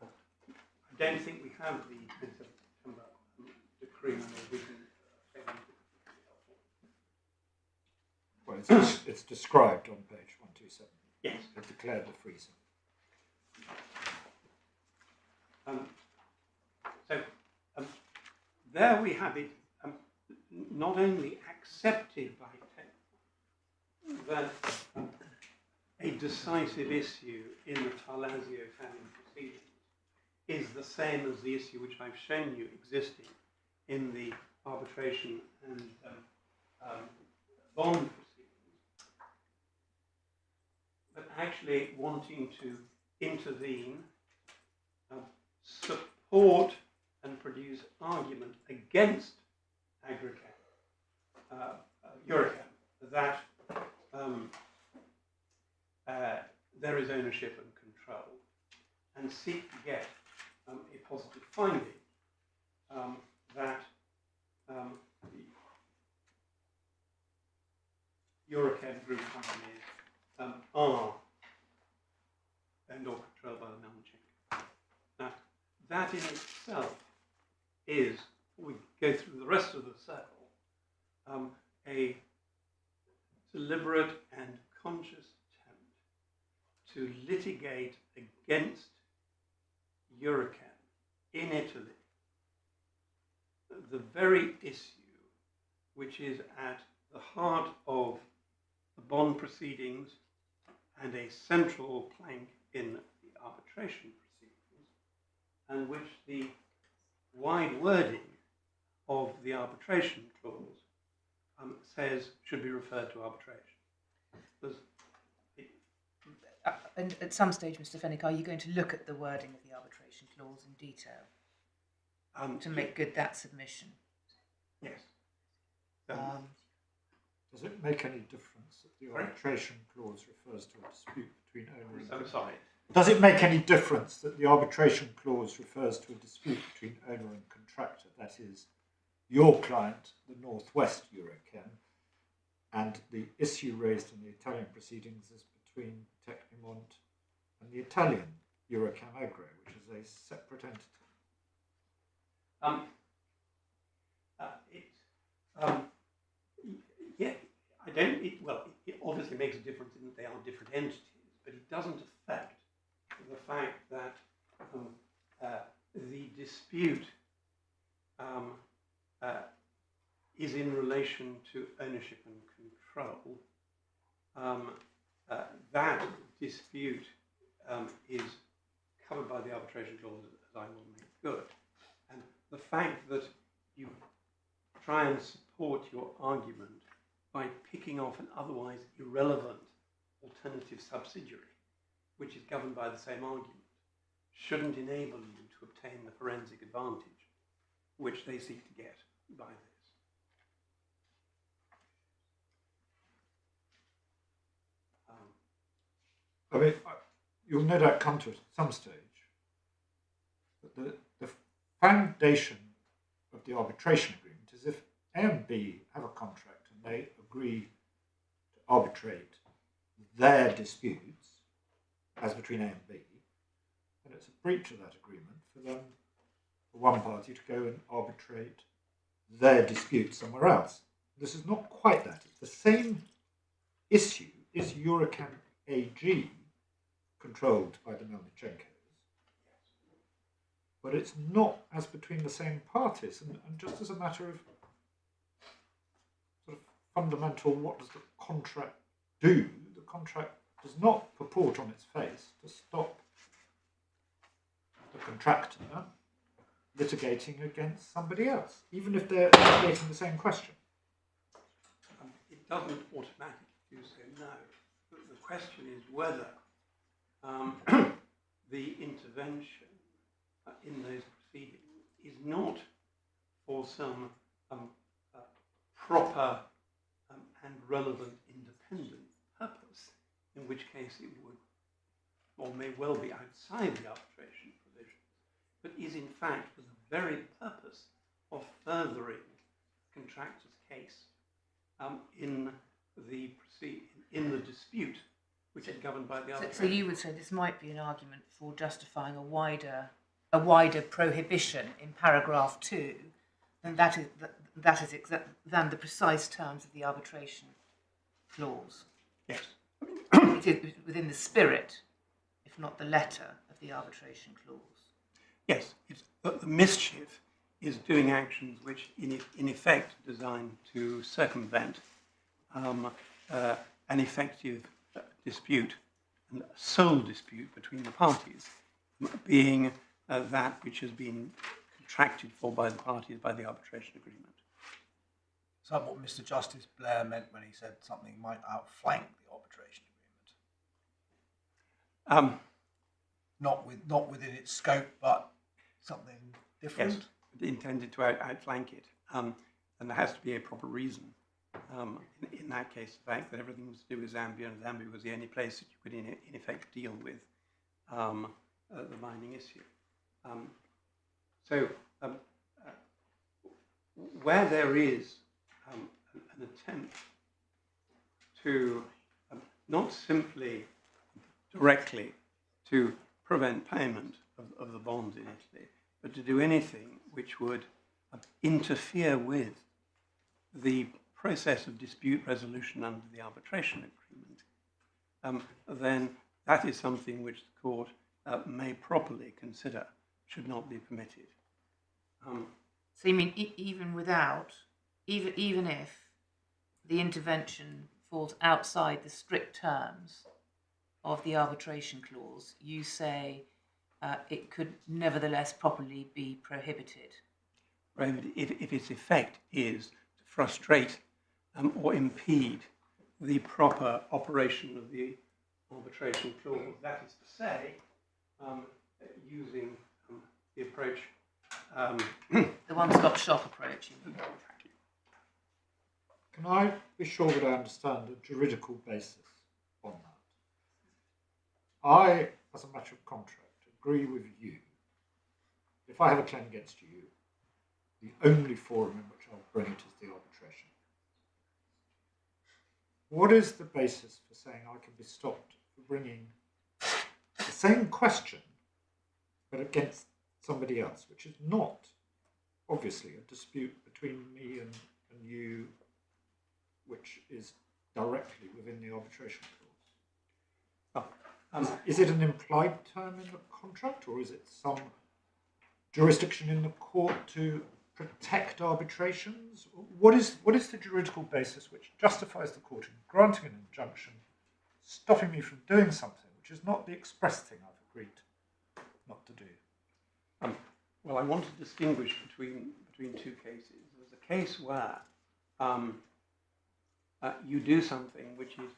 I don't think we have the 27th September decree, or we can Well, it's described on page 127. yes. It declared the freezing. There we have it, not only accepted by Tecnimont, that a decisive issue in the Tarlasio family proceedings is the same as the issue which I've shown you existing in the arbitration and bond proceedings, but actually wanting to intervene, support and produce argument against Eurochem that there is ownership and control, and seek to get a positive finding that Eurochem group companies are owned or controlled by the Melnichenko. Now, that in itself is, we go through the rest of the circle, a deliberate and conscious attempt to litigate against Eurochem in Italy the very issue which is at the heart of the bond proceedings and a central plank in the arbitration proceedings, and which the wide wording of the arbitration clause says should be referred to arbitration. And at some stage, Mr. Fenwick, are you going to look at the wording of the arbitration clause in detail to make good that submission? Yes. Does it make any difference that the arbitration clause refers to a dispute between owner and I'm sorry. Does it make any difference that the arbitration clause refers to a dispute between owner and contractor? That is, your client, the North-West Eurochem, and the issue raised in the Italian proceedings is between Tecnimont and the Italian Eurochem Agro, which is a separate entity. Yeah, I don't. It obviously makes a difference in that they are different entities, but it doesn't affect the fact that the dispute is in relation to ownership and control. That dispute is covered by the arbitration clause, as I will make good. And the fact that you try and support your argument by picking off an otherwise irrelevant alternative subsidiary, which is governed by the same argument, shouldn't enable you to obtain the forensic advantage which they seek to get by this. I mean, you'll no doubt come to it at some stage. But the foundation of the arbitration agreement is if A and B have a contract and they agree to arbitrate their disputes, as between A and B, then it's a breach of that agreement for one party to go and arbitrate their dispute somewhere else. This is not quite that. It's the same issue. Is Eurochem AG controlled by the Melnichenkos? But it's not as between the same parties. And just as a matter of sort of fundamental, what does the contract do? The contract does not purport on its face to stop the contractor litigating against somebody else, even if they're litigating the same question. It doesn't automatically do so, no. The question is whether the intervention in those proceedings is not for some proper and relevant independent purpose, in which case it would or may well be outside the arbitration provisions, but is in fact for the very purpose of furthering the contractor's case in the dispute, which is governed by the arbitration. So you would say this might be an argument for justifying a wider prohibition in paragraph 2 than than the precise terms of the arbitration clause. Yes. It is within the spirit, if not the letter, of the arbitration clause. Yes, the mischief is doing actions which in effect are designed to circumvent an effective dispute, and a sole dispute between the parties, being that which has been contracted for by the parties by the arbitration agreement. Is that what Mr. Justice Blair meant when he said something might outflank the arbitration agreement? Not within its scope, but something different? Yes, intended to outflank it. And there has to be a proper reason. In that case, the fact that everything was to do with Zambia, and Zambia was the only place that you could in effect deal with the mining issue. Where there is an attempt to not simply directly to prevent payment of the bonds in Italy, but to do anything which would interfere with the process of dispute resolution under the arbitration agreement, then that is something which the court may properly consider should not be permitted. So you mean even if the intervention falls outside the strict terms of the arbitration clause, you say it could nevertheless properly be prohibited? Prohibited if its effect is to frustrate or impede the proper operation of the arbitration clause. That is to say, using the approach... the one-stop shop approach. Exactly. Can I be sure that I understand the juridical basis on that? I, as a matter of contract, agree with you. If I have a claim against you, the only forum in which I'll bring it is the arbitration. What is the basis for saying I can be stopped for bringing the same question but against somebody else, which is not obviously a dispute between me and you, which is directly within the arbitration clause? Is it an implied term in the contract, or is it some jurisdiction in the court to protect arbitrations? What is the juridical basis which justifies the court in granting an injunction, stopping me from doing something which is not the express thing I've agreed not to do? Well, I want to distinguish between two cases. There's a case where you do something which is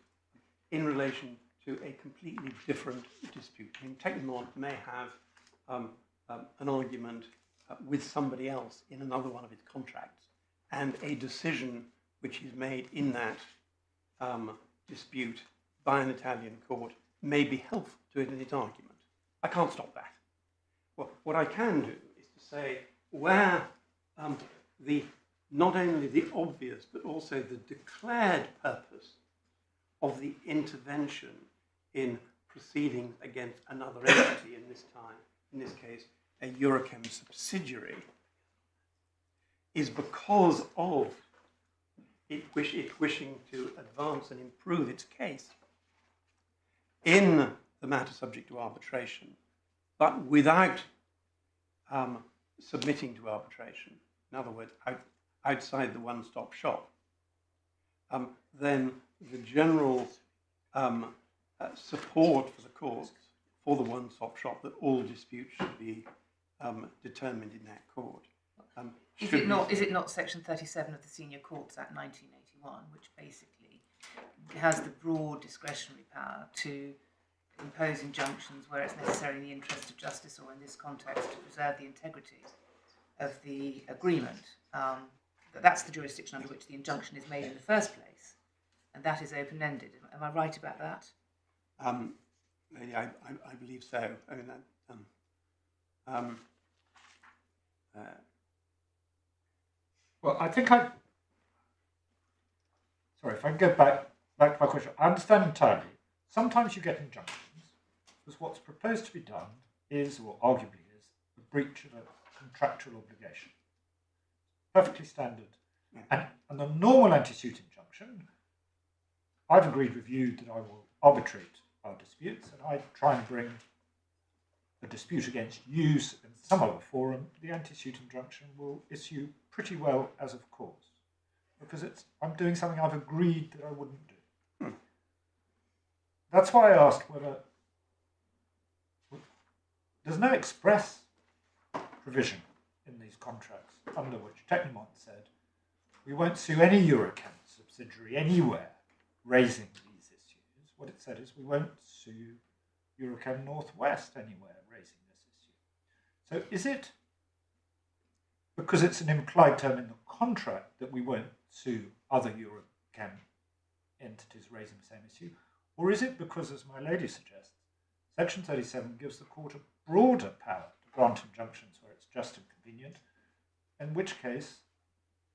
in relation to a completely different dispute. I mean, Tecnimont may have an argument with somebody else in another one of its contracts, and a decision which is made in that dispute by an Italian court may be helpful to it in its argument. I can't stop that. Well, what I can do is to say where not only the obvious but also the declared purpose of the intervention in proceedings against another entity, in this case, a Eurochem subsidiary, is because of it wishing to advance and improve its case in the matter subject to arbitration, but without submitting to arbitration, in other words, outside the one-stop shop, then the general support for the courts for the one-stop shop that all disputes should be determined in that court. Is it not Section 37 of the Senior Courts Act 1981, which basically has the broad discretionary power to impose injunctions where it's necessary in the interest of justice, or in this context to preserve the integrity of the agreement? That's the jurisdiction under which the injunction is made in the first place, and that is open-ended. Am I right about that? I believe so. I mean, Well, I think sorry, if I can go back to my question. I understand entirely. Sometimes you get injunctions because what's proposed to be done is, or arguably is, the breach of a contractual obligation. Perfectly standard. And the normal anti-suit injunction, I've agreed with you that I will arbitrate our disputes, and I try and bring a dispute against you in some other forum. The anti-suit injunction will issue pretty well as of course, because I'm doing something I've agreed that I wouldn't do. That's why I asked whether there's no express provision in these contracts under which Tecnimont said we won't sue any Eurochem subsidiary anywhere raising these issues. What it said is we won't sue Eurochem North-West anywhere raising this issue. So is it because it's an implied term in the contract that we won't sue other Eurochem entities raising the same issue? Or is it because, as my lady suggests, Section 37 gives the court a broader power to grant injunctions where it's just and convenient, in which case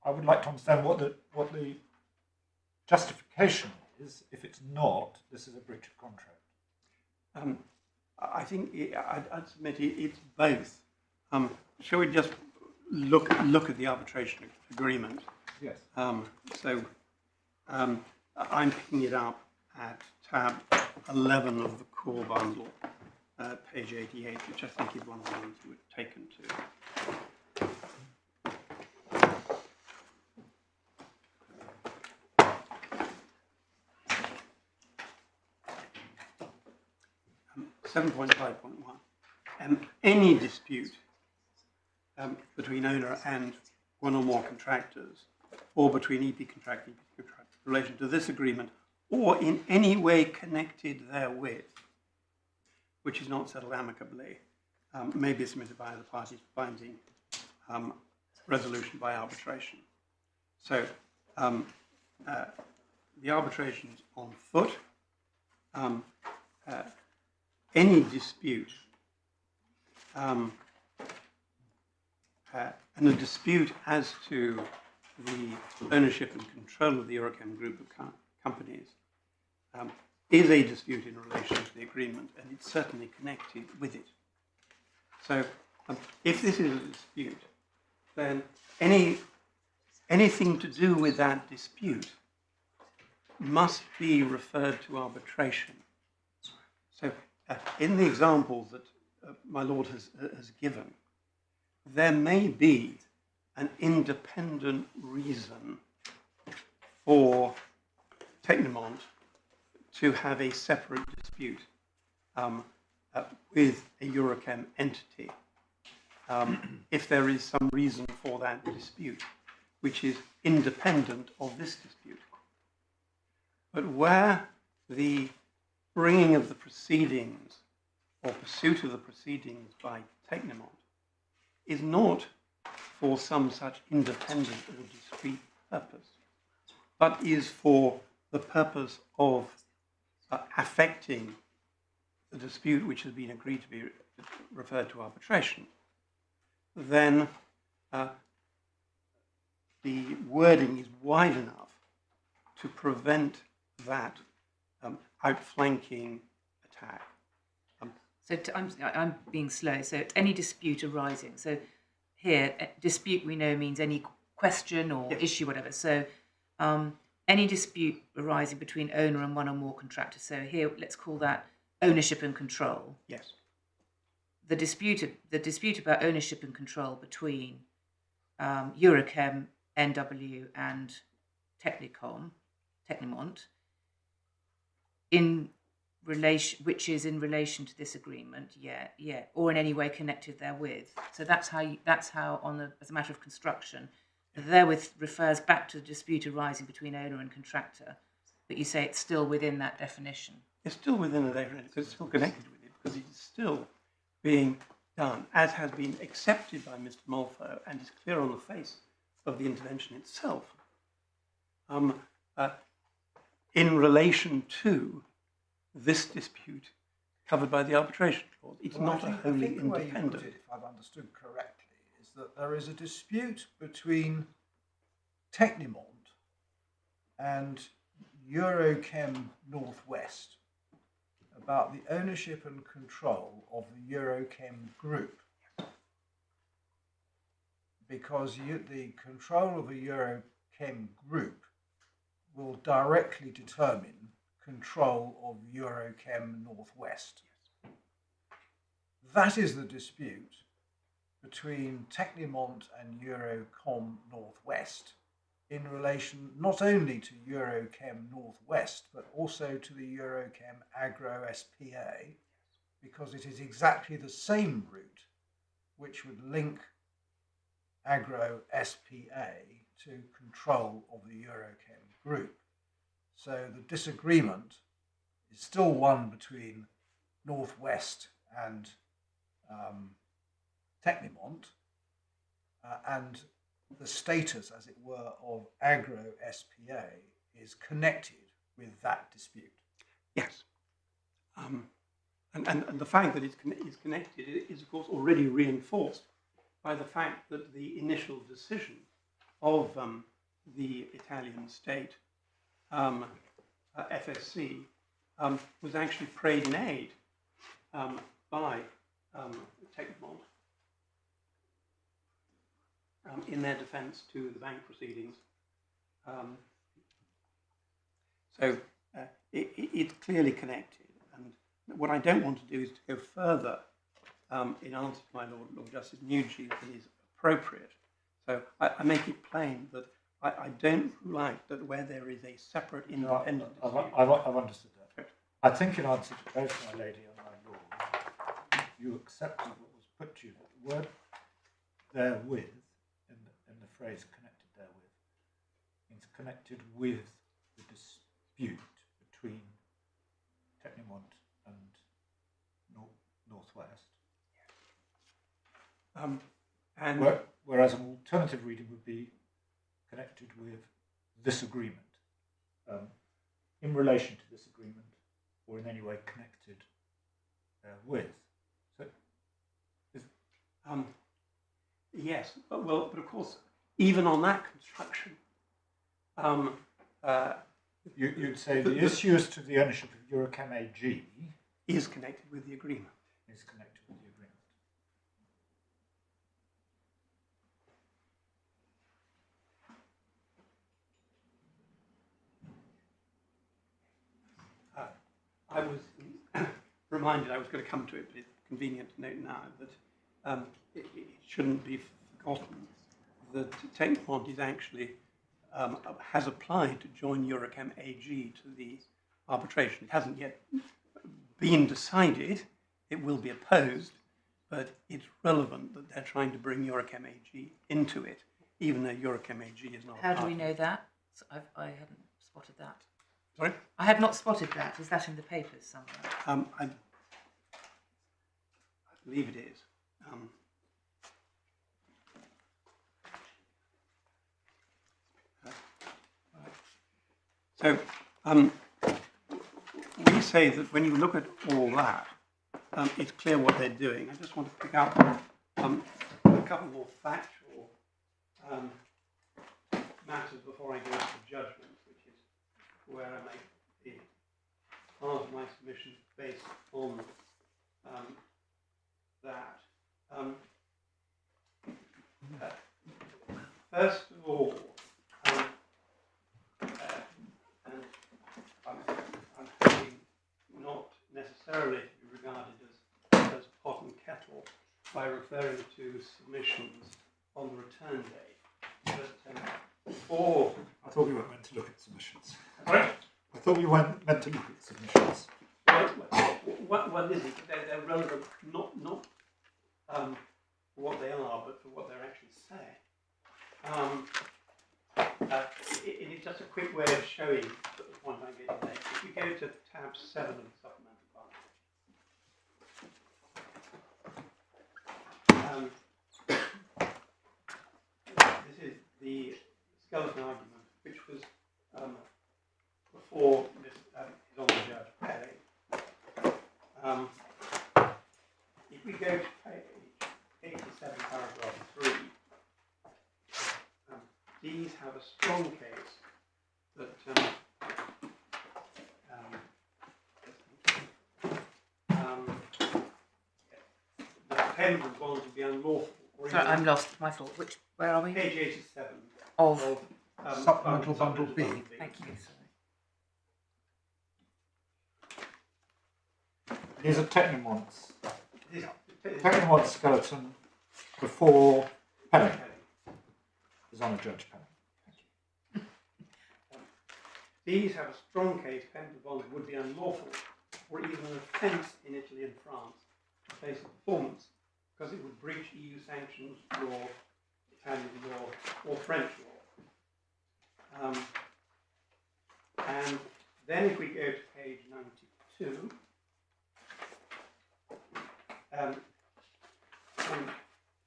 I would like to understand what the justification is. If it's not, this is a breach of contract. I think I'd submit it's both. Shall we just look at the arbitration agreement? Yes. I'm picking it up at tab 11 of the core bundle, page 88, which I think is one of the ones you were taken to. Seven 7.5.1. Any dispute between owner and one or more contractors, or between EP contractor and EP contractor in relation to this agreement, or in any way connected therewith, which is not settled amicably, may be submitted by other parties for binding resolution by arbitration. So the arbitration is on foot. Any dispute and a dispute as to the ownership and control of the Eurochem group of companies is a dispute in relation to the agreement, and it's certainly connected with it. So if this is a dispute, then anything to do with that dispute must be referred to arbitration. So in the examples that my Lord has given, there may be an independent reason for Tecnimont to have a separate dispute with a Eurochem entity, if there is some reason for that dispute, which is independent of this dispute. But where the bringing of the proceedings or pursuit of the proceedings by Tecnimont is not for some such independent or discrete purpose, but is for the purpose of affecting the dispute which has been agreed to be referred to arbitration, then the wording is wide enough to prevent that outflanking attack. I'm being slow. So any dispute arising. So here, dispute we know means any question or yes. issue, whatever. So any dispute arising between owner and one or more contractors. So here, let's call that ownership and control. Yes. The dispute about ownership and control between Eurochem, NW, and Tecnimont, which is in relation to this agreement, or in any way connected therewith. So that's how as a matter of construction, therewith refers back to the dispute arising between owner and contractor, but you say it's still within that definition. It's still within the definition because it's still connected with it, because it's still being done, as has been accepted by Mr. Molfo and is clear on the face of the intervention itself, in relation to this dispute covered by the arbitration clause. It's not a wholly independent. The way you put it, if I've understood correctly, is that there is a dispute between Tecnimont and Eurochem North-West about the ownership and control of the Eurochem group, because the control of a Eurochem group will directly determine control of Eurochem North-West. That is the dispute between Tecnimont and Eurochem North-West in relation not only to Eurochem North-West, but also to the Eurochem Agro S.P.A, because it is exactly the same route which would link Agro S.P.A to control of the Eurochem group. So the disagreement is still one between North-West and Tecnimont, and the status, as it were, of Agro S.P.A is connected with that dispute. Yes. And the fact that it's connected is, of course, already reinforced by the fact that the initial decision of the Italian state, FSC, was actually prayed in aid by Tecnimont in their defence to the bank proceedings. So it's clearly connected. And what I don't want to do is to go further in answer to my Lord Justice Nugee than is appropriate. So I make it plain that I don't like that where there is a separate independent dispute. I've understood that. Right. I think in answer to both my lady and my lord, you accepted what was put to you. The word therewith, in the phrase connected therewith, means connected with the dispute between Tecnimont and North-West. Whereas an alternative reading would be connected with this agreement, in relation to this agreement, or in any way connected with. So, Yes, but of course, even on that construction, You'd say the issues to the ownership of Eurochem AG is connected with the agreement. is connected with the agreement. I was reminded, I was going to come to it, but it's convenient to note now that it shouldn't be forgotten that Tecnimont is actually has applied to join Eurochem AG to the arbitration. It hasn't yet been decided. It will be opposed, but it's relevant that they're trying to bring Eurochem AG into it, even though Eurochem AG is not. How do we know that? I hadn't spotted that. Sorry? I had not spotted that. Is that in the papers somewhere? I believe it is. So we say that when you look at all that, it's clear what they're doing. I just want to pick up a couple more factual matters before I go to the judgment, which is where I make the part of my submission based on that. First of all, and I'm hoping not necessarily to be regarded as pot and kettle by referring to submissions on the return date. But for I thought we weren't meant to look at submissions. sorry? I thought we weren't meant to look at submissions. What is it? They're relevant not for what they are, but for what they're actually saying. It is just a quick way of showing the point I'm getting at. If you go to tab 7 of the supplemental file, this is the skeleton argument, which was before this is on the judge pay. If we go to page 87, paragraph 3, these have a strong case that the payment of bonds would be unlawful. Or Sorry, even I'm lost. My thought. Where are we? page 87 Of. Supplemental bundle B. Thank you. Sorry. These are Tecnimont's. This- Tecnimont's skeleton before Penny is on a judge Penny. These have a strong case payment of bonds would be unlawful or even an offence in Italy and France to place of performance because it would breach EU sanctions law, Italian law or French law. And then if we go to page 92,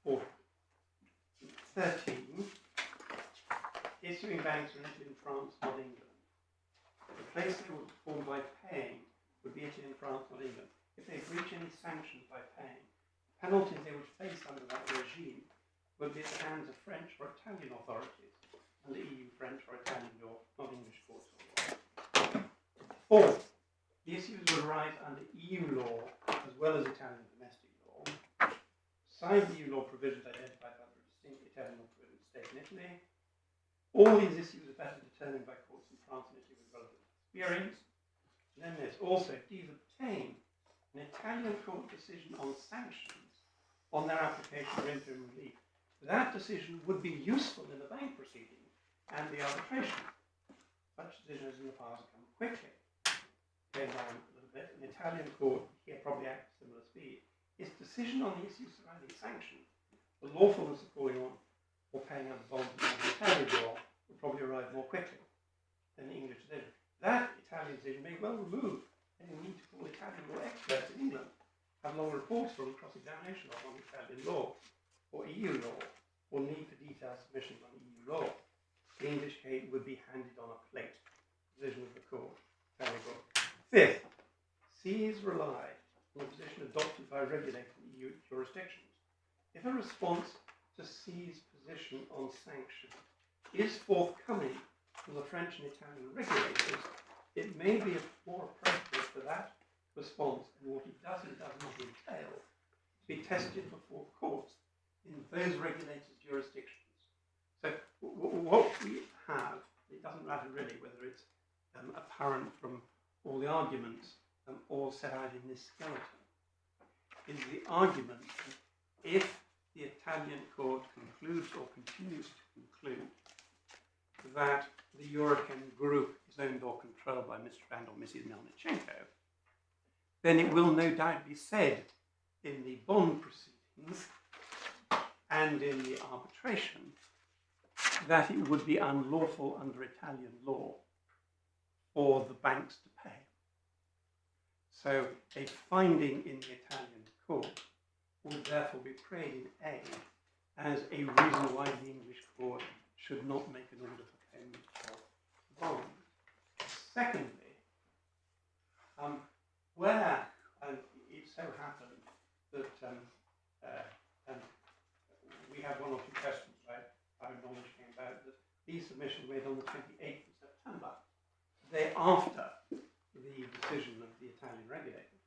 or 13, issuing banks are in Italy and France, not England. The place they would perform by paying would be Italy and France, not England. If they breach any sanctions by paying, penalties they would face under that regime would be at the hands of French or Italian authorities under EU, French or Italian law, not English courts of law. Fourth, the issues would arise under EU law as well as Italian domestic law. Besides the EU law provisions identified by the distinct Italian law provisions state in Italy, all these issues are better determined by courts in France and Italy with relevant experience. And then there's also, if these obtain an Italian court decision on sanctions on their application for interim relief, that decision would be useful in the bank proceeding and the arbitration. Such decisions in the past come quickly. Going down a little bit, an Italian court, here probably acts at similar speed, its decision on the issues surrounding sanctions, the lawfulness of calling on or paying under bonds under Italian law will probably arrive more quickly than the English decision. That Italian decision may well remove any need to call Italian law experts in England, have long reports from cross-examination on Italian law or EU law, or need for detailed submissions on EU law. The English case would be handed on a plate. Decision of the court. Very good. Fifth, C's rely on the position adopted by regulating EU jurisdictions. If a response to seize position on sanction is forthcoming from the French and Italian regulators, it may be more appropriate for that response and what it does and does not entail to be tested before courts in those regulators' jurisdictions. So what we have, it doesn't matter really whether it's apparent from all the arguments all set out in this skeleton, is the argument that if the Italian court concludes or continues to conclude that the Eurochem group is owned or controlled by Mr. and or Mrs. Melnichenko, then it will no doubt be said in the bond proceedings and in the arbitration that it would be unlawful under Italian law for the banks to pay. So a finding in the Italian court would therefore be prayed in A as a reason why the English court should not make an order for payment of bond. Secondly, where it so happened that we have one or two questions about our knowledge came about that these submissions were made on the 28th of September, the day after the decision of the Italian regulator.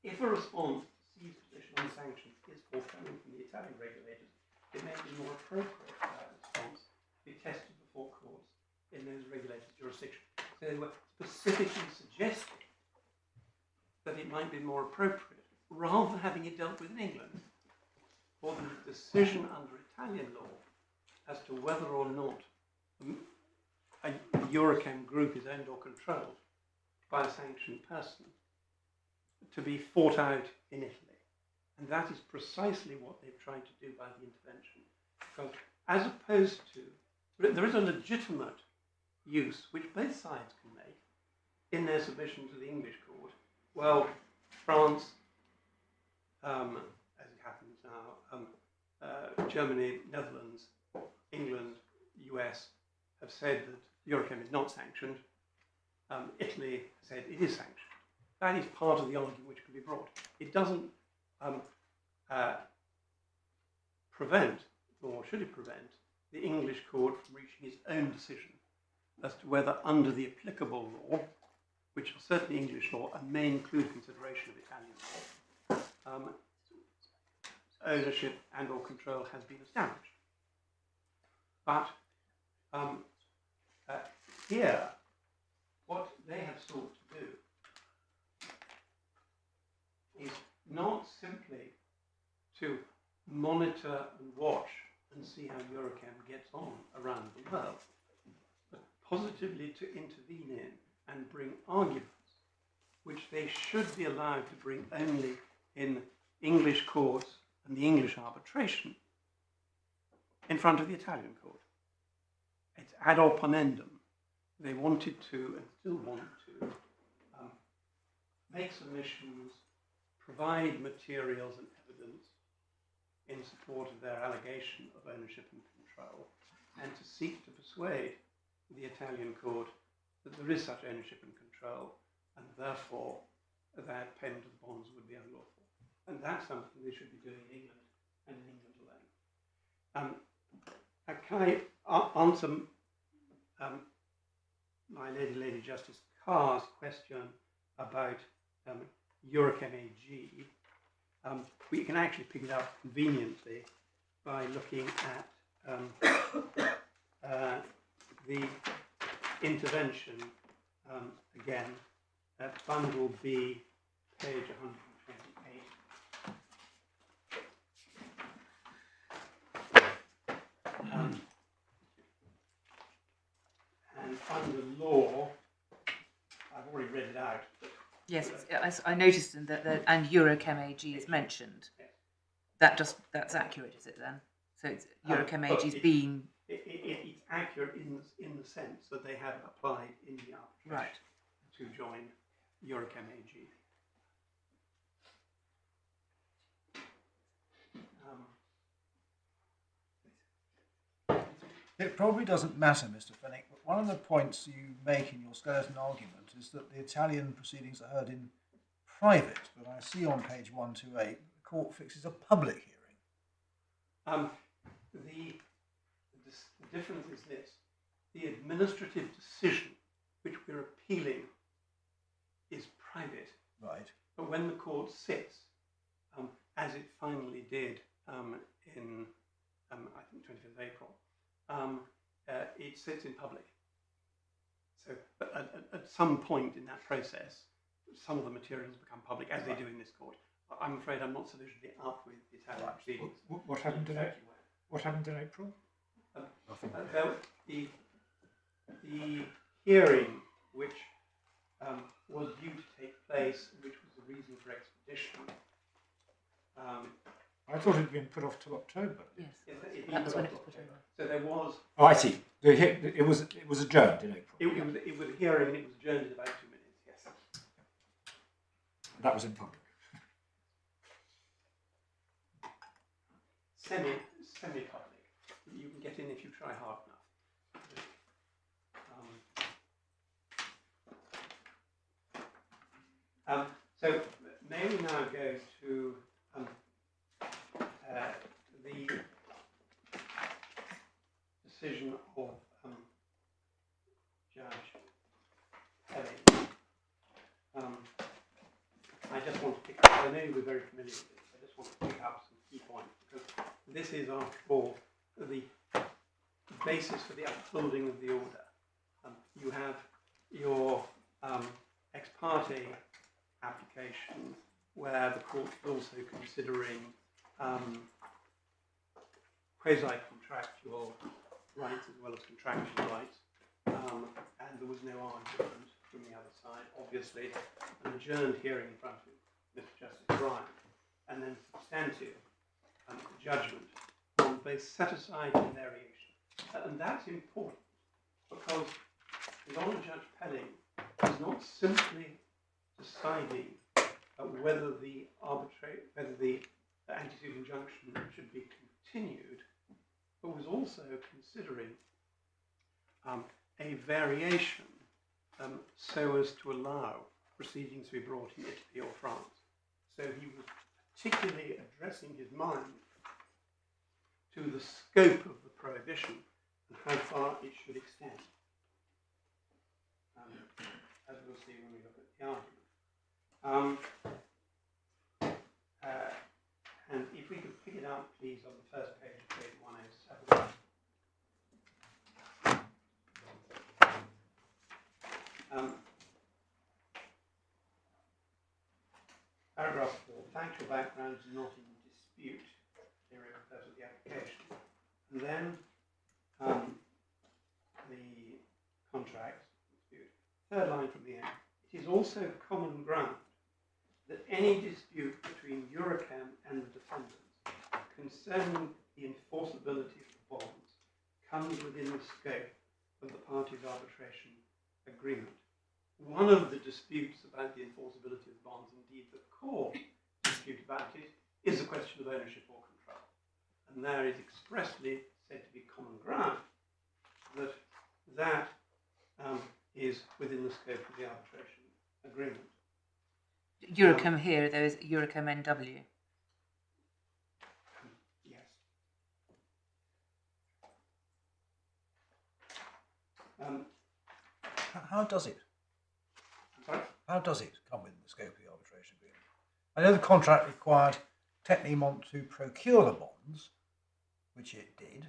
If a response to seize position on sanctions is forthcoming from the Italian regulators, it may be more appropriate for that response to be tested before courts in those regulators' jurisdictions. So they were specifically suggesting that it might be more appropriate, rather than having it dealt with in England, for the decision under Italian law as to whether or not a Eurochem group is owned or controlled by a sanctioned person to be fought out in Italy. And that is precisely what they've tried to do by the intervention. Because as opposed to, there is a legitimate use which both sides can make in their submission to the English court. Well, France, as it happens now, Germany, Netherlands, England, US have said that Eurochem is not sanctioned. Italy said it is sanctioned. That is part of the argument which can be brought. It doesn't prevent, or should it prevent, the English court from reaching its own decision as to whether under the applicable law, which is certainly English law and may include consideration of Italian law, ownership and or control has been established. But here, what they have sought to do is not simply to monitor and watch and see how Eurochem gets on around the world, but positively to intervene in and bring arguments which they should be allowed to bring only in English courts and the English arbitration in front of the Italian court. It's ad opponendum. They wanted to, and still want to, make submissions, provide materials and evidence in support of their allegation of ownership and control, and to seek to persuade the Italian court that there is such ownership and control, and therefore that payment of bonds would be unlawful. And that's something they should be doing in England, and in England alone. Can I answer my Lady Justice Carr's question about Eurochem AG? We can actually pick it up conveniently by looking at the intervention again at Bundle B, page 128. And under law, I've already read it out. Yes, I noticed that and Eurochem AG is mentioned. That's accurate, is it then? So it's Eurochem AG has been. It's accurate in the sense that they have applied in the arbitration to join Eurochem AG. It probably doesn't matter, Mr. Fennick, but one of the points you make in your skeleton argument is that the Italian proceedings are heard in private, but I see on page 128 the court fixes a public hearing. The difference is this: the administrative decision which we're appealing is private. Right. But when the court sits, as it finally did in, I think, 25th of April, it sits in public. So at some point in that process, some of the materials become public, as they do in this court. I'm afraid I'm not sufficiently up with the Italian proceedings. What happened in April? What happened in April? The hearing, which was due to take place, which was the reason for expedition. I thought it had been put off till October. Yes, It that was when it was put over. So there was. Oh, I see. It was adjourned in April. It was a hearing, and it was adjourned in about 2 minutes. Yes. That was in public. Semi-public. You can get in if you try hard enough. So may we now go to the decision of Judge Pelling. I just want to pick up, I know you're very familiar with this, I just want to pick up some key points, because this is, after all, the basis for the upholding of the order. You have your ex parte application, where the court is also considering quasi-contractual rights as well as contractual rights, and there was no argument from the other side. Obviously, an adjourned hearing in front of Mr. Justice Bryan, and then substantive judgment on both set-aside and variation. And that's important, because His Honour Judge Pelling is not simply deciding whether the anti-suit injunction should be continued, but was also considering a variation so as to allow proceedings to be brought in Italy or France. So he was particularly addressing his mind to the scope of the prohibition and how far it should extend, as we'll see when we look at the argument. And if we could pick it up, please, on the first page of page 107. Paragraph 4, factual background is not in dispute. Here it refers to the application. And then the contract dispute. Third line from the end. It is also common ground that any dispute between Eurochem and the defendants concerning the enforceability of the bonds comes within the scope of the parties' arbitration agreement. One of the disputes about the enforceability of the bonds, indeed the core dispute about it, is a question of ownership or control. And there is expressly said to be common ground that that is within the scope of the arbitration agreement. Eurochem here, there is Eurochem NW. Yes. How does it? Sorry? How does it come within the scope of the arbitration agreement? I know the contract required Tecnimont to procure the bonds, which it did.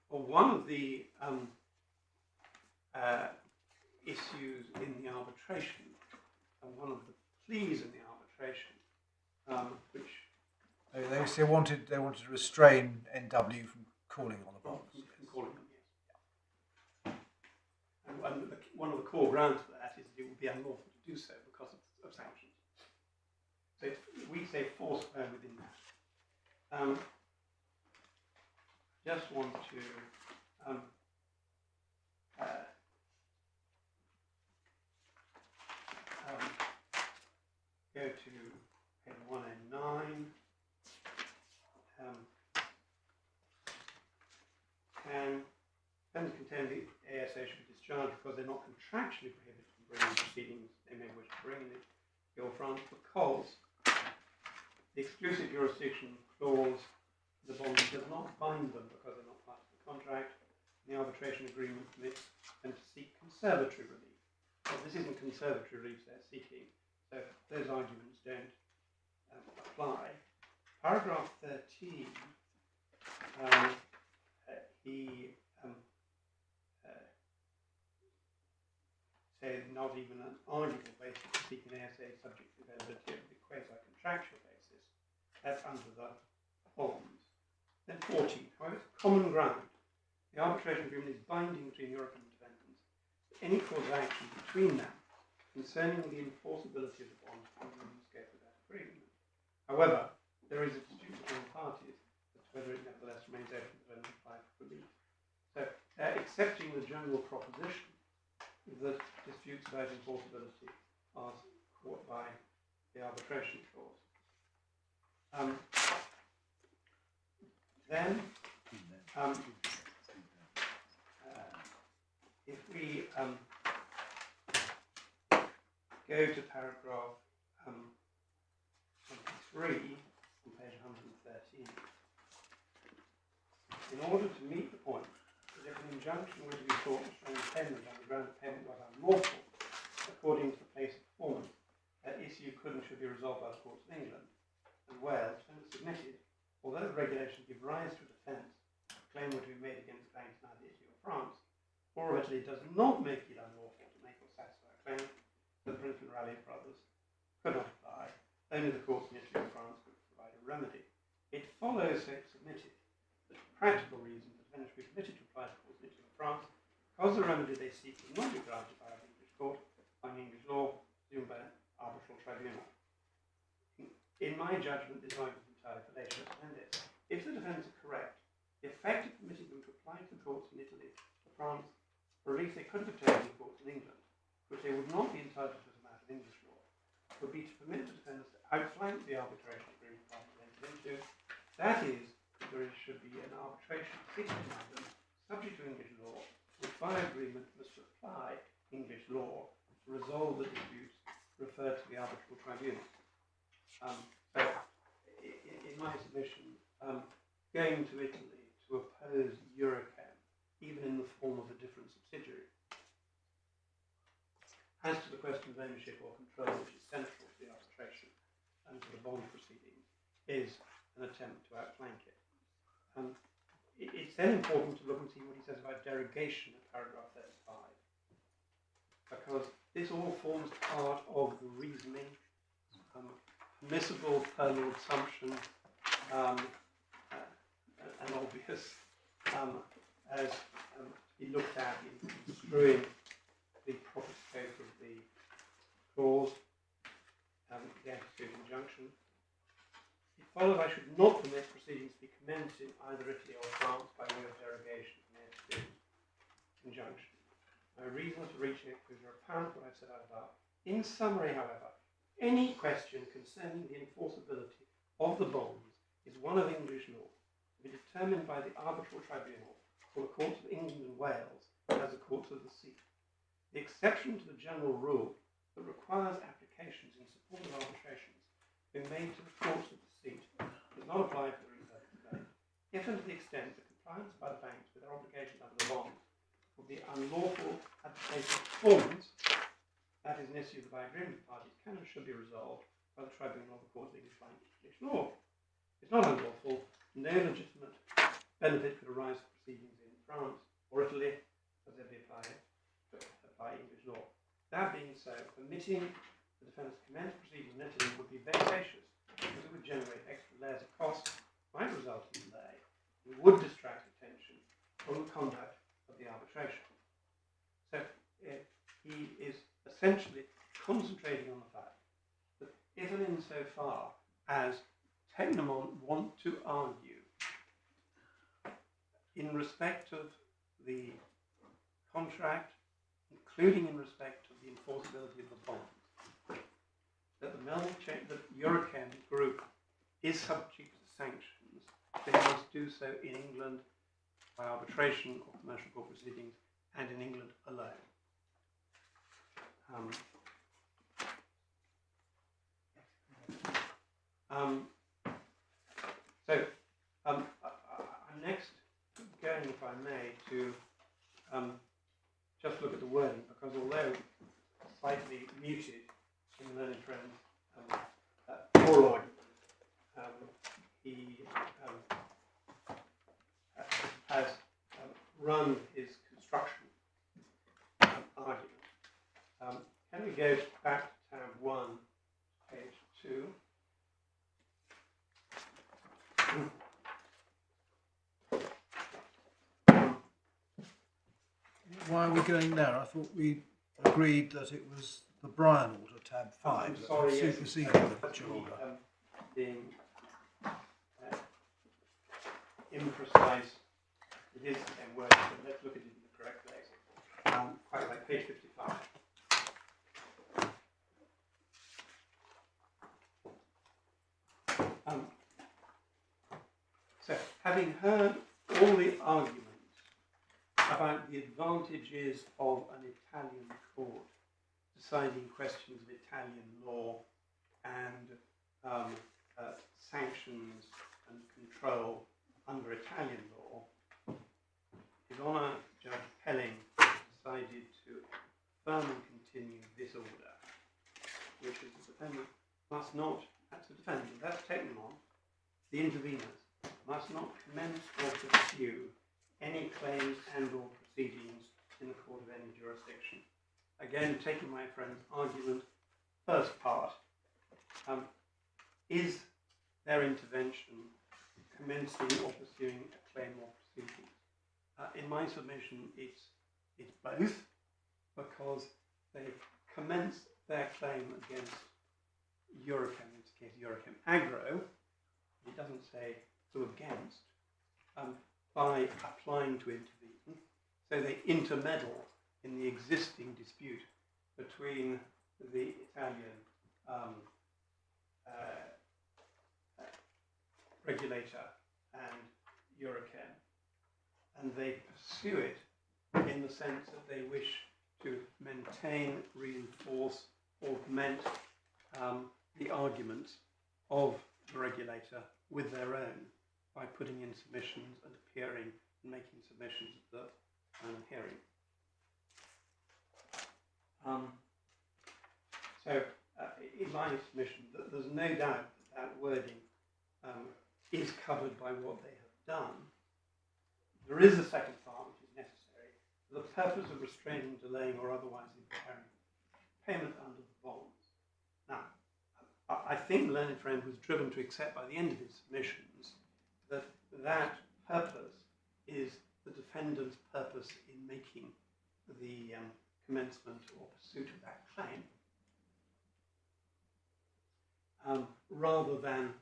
Well, one of the issues in the arbitration, and one of the pleas in the arbitration, which They still wanted to restrain NW from calling on the bonds. from calling them, yes. And one of the core grounds for that is that it would be unlawful to do so because of sanctions. So we say foursquare within that. Just want to go to page 109. Defendants contend the ASA should be discharged because they're not contractually prohibited from bringing proceedings they may wish to bring in Italy or France, because the exclusive jurisdiction clause, the bond does not bind them because they're not part of the contract. The arbitration agreement permits them to seek conservatory relief. Well, this isn't conservatory relief they're seeking, so those arguments don't apply. Paragraph 13, he says not even an arguable basis for seeking ASA subject to the availability of the quasi-contractual basis. That's under the bonds. Then 14, however, it's common ground. The arbitration agreement is binding between Eurochem and Defendants. Any cause of action between them concerning the enforceability of the bond is in the scope of that agreement. However, there is a dispute between the parties as to whether it nevertheless remains open to them to apply for relief. So, accepting the general proposition that disputes about enforceability are caught by the arbitration clause. Then, if we go to paragraph 23 on page 113, in order to meet the point that if an injunction were to be sought to restrain payment on the ground that payment was unlawful, according to the place of performance, that issue could and should be resolved by the courts of England and Wales, and submitted, although the regulations give rise to a defence, a claim were to be made against banks in either Italy or France, or of Italy does not make it unlawful to make or satisfy a claim, so the principle rally for others could not apply. Only the courts in Italy or France could provide a remedy. It follows, so it's submitted, that for practical reasons, the defendants should be permitted to apply to courts in Italy or France, because the remedy they seek will not be granted by an English court, by English law, assumed by an arbitral tribunal. In my judgment, this argument is entirely fallacious, and this. If the defendants are correct, the effect of permitting them to apply to the courts in Italy or France for relief they could have obtained in the courts in England, which they would not be entitled to as a matter of English law, would be to permit the defendants to outflank the arbitration agreement parties entered into. That is, there should be an arbitration fixed in London, subject to English law, which by agreement must apply English law to resolve the disputes referred to the arbitral tribunal. So, in my submission, going to Italy to oppose Eurochem, even in the form of a different subsidiary, as to the question of ownership or control, which is central to the arbitration and to the bond proceedings, is an attempt to outflank it. It's then important to look and see what he says about derogation of paragraph 35, because this all forms part of the reasoning, permissible per law assumption, and obvious as he looked at in construing the proper scope of the clause, the antecedent injunction. It follows I should not permit proceedings to be commenced in either Italy or France by way of derogation from the antecedent injunction. My reasons for reaching a conclusion are apparent what I've said out above. In summary, however, any question concerning the enforceability of the bonds is one of English law, to be determined by the arbitral tribunal or the courts of England and Wales as the courts of the sea. The exception to the general rule that requires applications in support of arbitrations to be made to the courts of the seat does not apply for the reason today, if and to the extent that compliance by the banks with their obligations under the bonds will be unlawful application of performance, that is an issue that by agreement of parties can and should be resolved by the tribunal of the court of English law. It's not unlawful. No legitimate benefit could arise from proceedings in France or Italy as they apply English law. That being so, permitting the defendants to commence proceedings in Italy would be vexatious because it would generate extra layers of cost, might result in delay, and would distract attention from the conduct of the arbitration. So he is essentially concentrating on the fact that if and insofar as Tecnimont want to argue in respect of the contract, including in respect of the enforceability of the bonds, that the Eurochem group is subject to sanctions, they must do so in England by arbitration or commercial court proceedings and in England alone. So I'm next going, if I may, to just look at the wording, because although slightly muted in Learned Friend's oral argument, he has run his construction argument. Can we go back to tab 1, page 2? Why are we going there? I thought we agreed that it was the Bryan order, tab 5, I'm that sorry, had yes, superseded the Butcher order. Being imprecise, it is the same word, but let's look at it in the correct place. Quite like page 55. So, having heard all the arguments about the advantages of an Italian court deciding questions of Italian law and sanctions and control under Italian law, His Honour Judge Pelling decided to affirm and continue this order, which is the defendant must not, that's the defendant, that's Tecnimont, the interveners, must not commence or pursue any claims and or proceedings in the court of any jurisdiction. Again, taking my friend's argument, first part, is their intervention commencing or pursuing a claim or proceedings? In my submission, it's both, because they've commenced their claim against Eurochem, in this case Eurochem Agro, it doesn't say who against, by applying to intervene. So they intermeddle in the existing dispute between the Italian regulator and Eurochem, and they pursue it in the sense that they wish to maintain, reinforce, augment the arguments of the regulator with their own by putting in submissions and appearing and making submissions at the hearing. So, in my submission, there's no doubt that wording is covered by what they have done. There is a second part which is necessary for the purpose of restraining, delaying, or otherwise impairing payment under the bonds. Now, I think Learned Friend was driven to accept by the end of his submissions that that purpose is the defendant's purpose in making the commencement or pursuit of that claim, rather than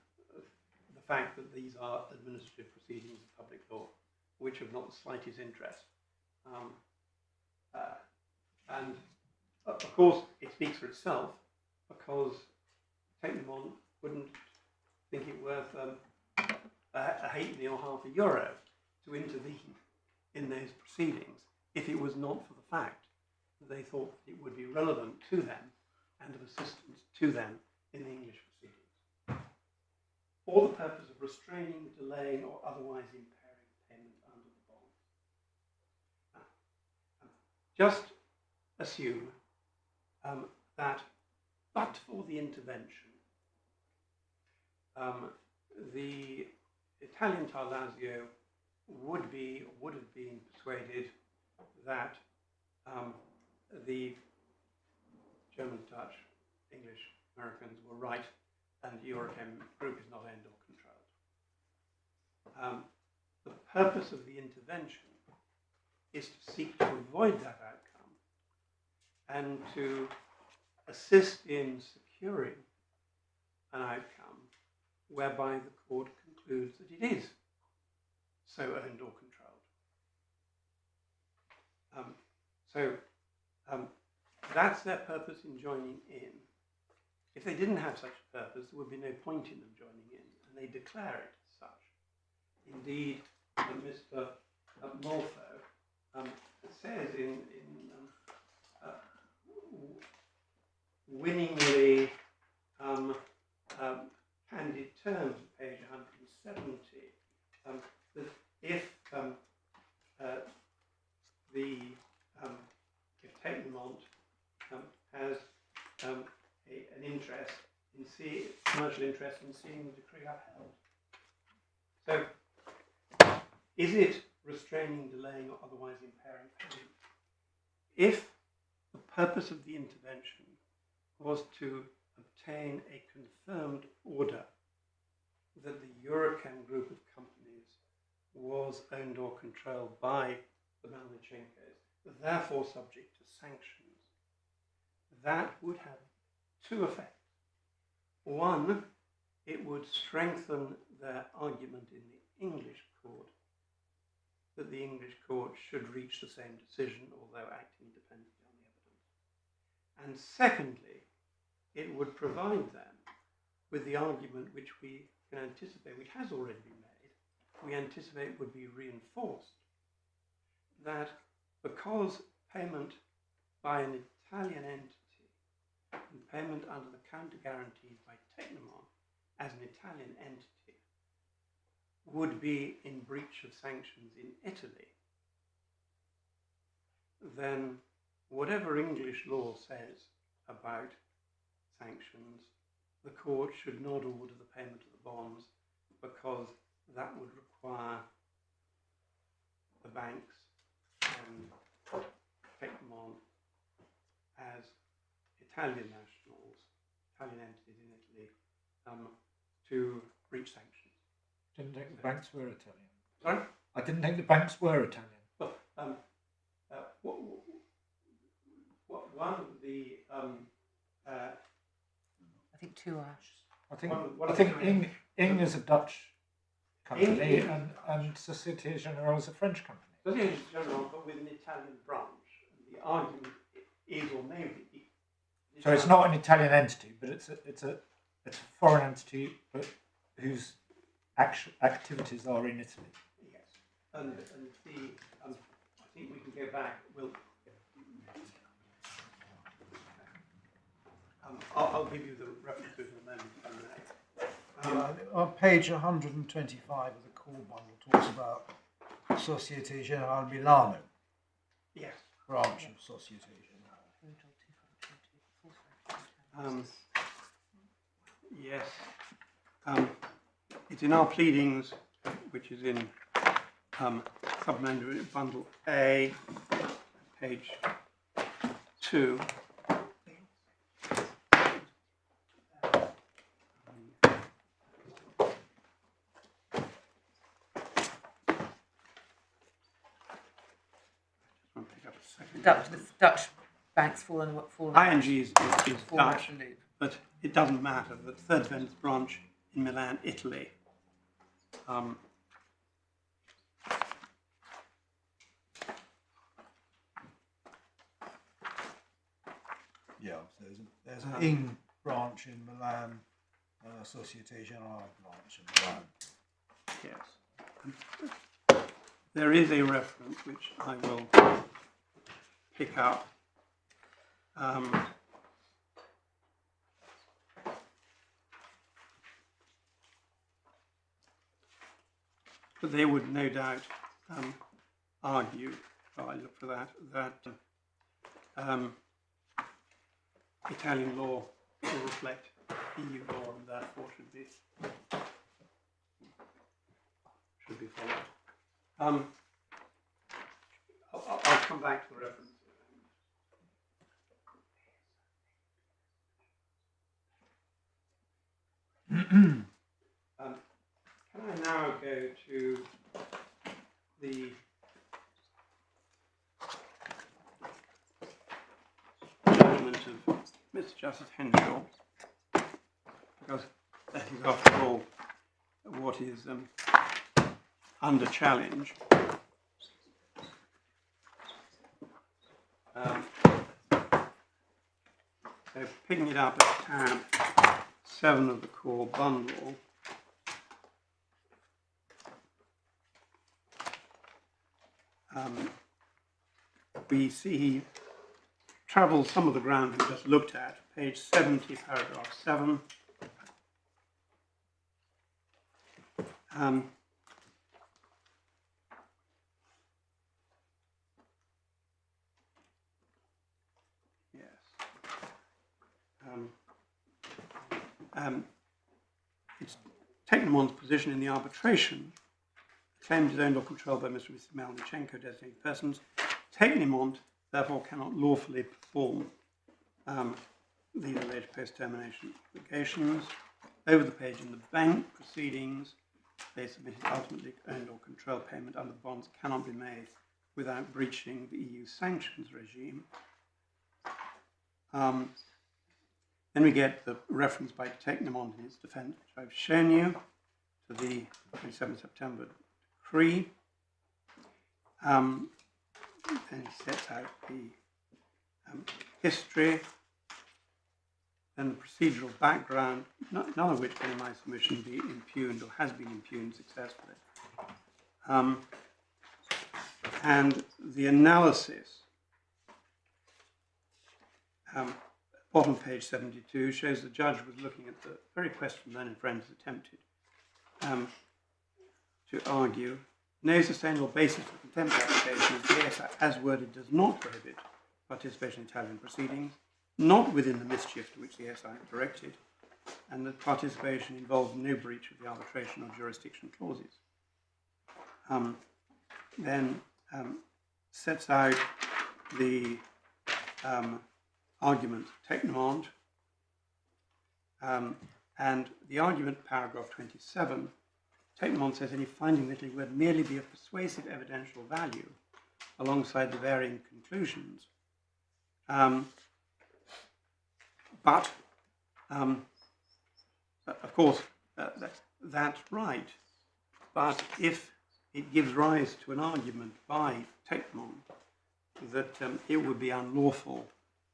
the fact that these are administrative proceedings of public law, which have not the slightest interest. And of course, it speaks for itself, because Tecnimont wouldn't think it worth a halfpenny or half a euro to intervene in those proceedings if it was not for the fact that they thought that it would be relevant to them and of assistance to them in the English proceedings, for the purpose of restraining, delaying, or otherwise impairing payment under the bond. Just assume that, but for the intervention, the Italian Tarlasio would have been persuaded that the German, Dutch, English, Americans were right, and the Eurochem group is not owned or controlled. The purpose of the intervention is to seek to avoid that outcome and to assist in securing an outcome whereby the court concludes that it is so owned or controlled. That's their purpose in joining in. If they didn't have such a purpose, there would be no point in them joining in, and they declare it as such. Indeed, Mr. Molfo says in winningly candid terms, page 107 see commercial interest in seeing the decree upheld. So, is it restraining, delaying, or otherwise impairing payment? If the purpose of the intervention was to obtain a confirmed order that the Eurochem group of companies was owned or controlled by the Melnichenkos, therefore subject to sanctions, that would have two effects. One, it would strengthen their argument in the English court that the English court should reach the same decision, although acting independently on the evidence. And secondly, it would provide them with the argument which we can anticipate, which has already been made, we anticipate would be reinforced, that because payment by an Italian entity and payment under the counter guaranteed by Tecnimont as an Italian entity would be in breach of sanctions in Italy, then whatever English law says about sanctions, the court should not order the payment of the bonds because that would require the banks and Tecnimont as Italian nationals, Italian entities in Italy, to breach sanctions. Didn't think the banks were Italian. Sorry? I didn't think the banks were Italian. Well, one of the I think two are. I think One I of think the- Ing is a Dutch company Ing- and Société Générale is a French company. Société Générale, but with an Italian branch. And the argument is or may be. So it's not an Italian entity, but it's a foreign entity, but whose activities are in Italy. Yes, and the I think we can go back. I'll give you the references in a moment. If I may. On page 125 of the core bundle talks about Société Générale Milano, Yes. branch of Société Générale. Yes. It's in our pleadings, which is in supplementary bundle A, page 2. The Dutch banks fall in ING is fall out Dutch, the loop. but it doesn't matter. The third Defendants branch in Milan, Italy. Yeah, so there's an Ing branch in Milan, Société Générale branch in Milan. Yes. There is a reference which I will pick up. But they would no doubt argue, while I look for that Italian law will reflect EU law and therefore should be followed. I'll come back to the reference. Can I now go to the judgment of Mr. Justice Henshaw, because that is, after all, what is under challenge. So picking it up at tab 7 of the core bundle, we see he travels some of the ground we just looked at, page 70, paragraph 7. it's Tecnimont's position in the arbitration. The claim is owned or controlled by Mr. and Mrs. Melnichenko, designated persons. Tecnimont, therefore, cannot lawfully perform these alleged post-termination obligations. Over the page in the bank proceedings, they submitted ultimately owned or controlled payment under bonds cannot be made without breaching the EU sanctions regime. Then we get the reference by Tecnimont in its defense, which I've shown you, to the 27 September decree. Then he sets out the history, then the procedural background, none of which can in my submission be impugned or has been impugned successfully. And the analysis, bottom page 72, shows the judge was looking at the very question learned friends attempted to argue. No sustainable basis for contempt application is the ASI as worded does not prohibit participation in Italian proceedings, not within the mischief to which the ASI is directed, and that participation involves no breach of the arbitration or jurisdiction clauses. Then sets out the argument Tecnimont, and the argument, paragraph 27, Tecnimont says any finding that it would merely be of persuasive evidential value alongside the varying conclusions. But, of course, that's right. But if it gives rise to an argument by Tecnimont that it would be unlawful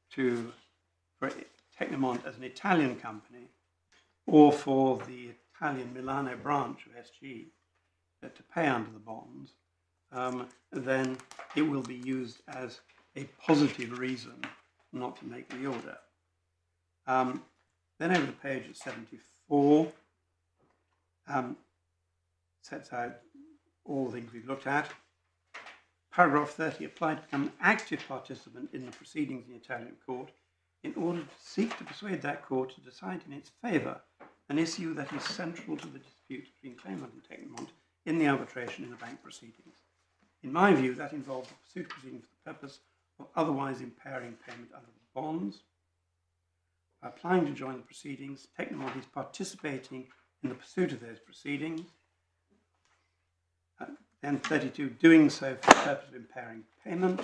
for Tecnimont as an Italian company or for the Italian Milano branch of SG to pay under the bonds, then it will be used as a positive reason not to make the order. Then over the page at 74, sets out all the things we've looked at. Paragraph 30, applied to become an active participant in the proceedings in the Italian court in order to seek to persuade that court to decide in its favour an issue that is central to the dispute between Claimant and Tecnimont in the arbitration in the bank proceedings. In my view, that involves a pursuit of proceedings for the purpose of otherwise impairing payment under the bonds. By applying to join the proceedings, Tecnimont is participating in the pursuit of those proceedings. Then 32, doing so for the purpose of impairing payment,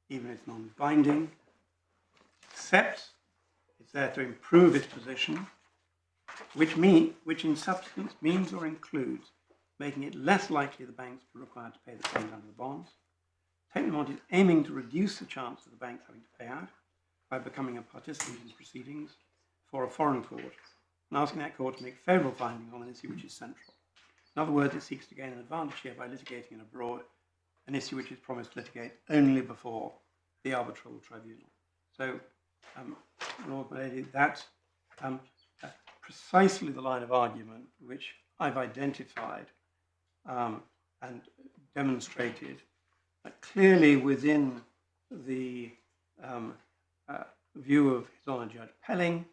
even if non-binding. Except it's there to improve its position, which in substance means or includes making it less likely the banks be required to pay the payment under the bonds. Tecnimont is aiming to reduce the chance of the banks having to pay out by becoming a participant in proceedings for a foreign court and asking that court to make favourable findings on an issue which is central. In other words, it seeks to gain an advantage here by litigating in abroad an issue which is promised to litigate only before the arbitral tribunal. So, Lord Milady, that's precisely the line of argument which I've identified and demonstrated clearly within the view of His Honour Judge Pelling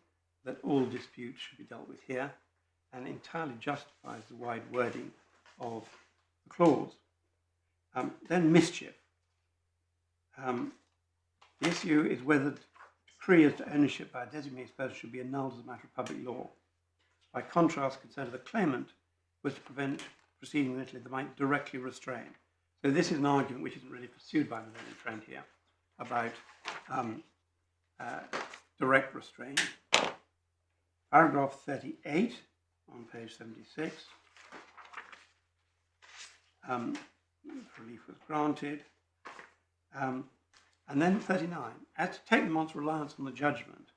that all disputes should be dealt with here, and entirely justifies the wide wording of the clause. Then mischief. The issue is whether the decree as to ownership by a designated person should be annulled as a matter of public law. By contrast, consent of the claimant was to prevent proceedings in Italy that might directly restrain. So this is an argument which isn't really pursued by the learned friend here about direct restraint. Paragraph 38 on page 76. Relief was granted. And then 39. As to Tecnimont's reliance on the judgment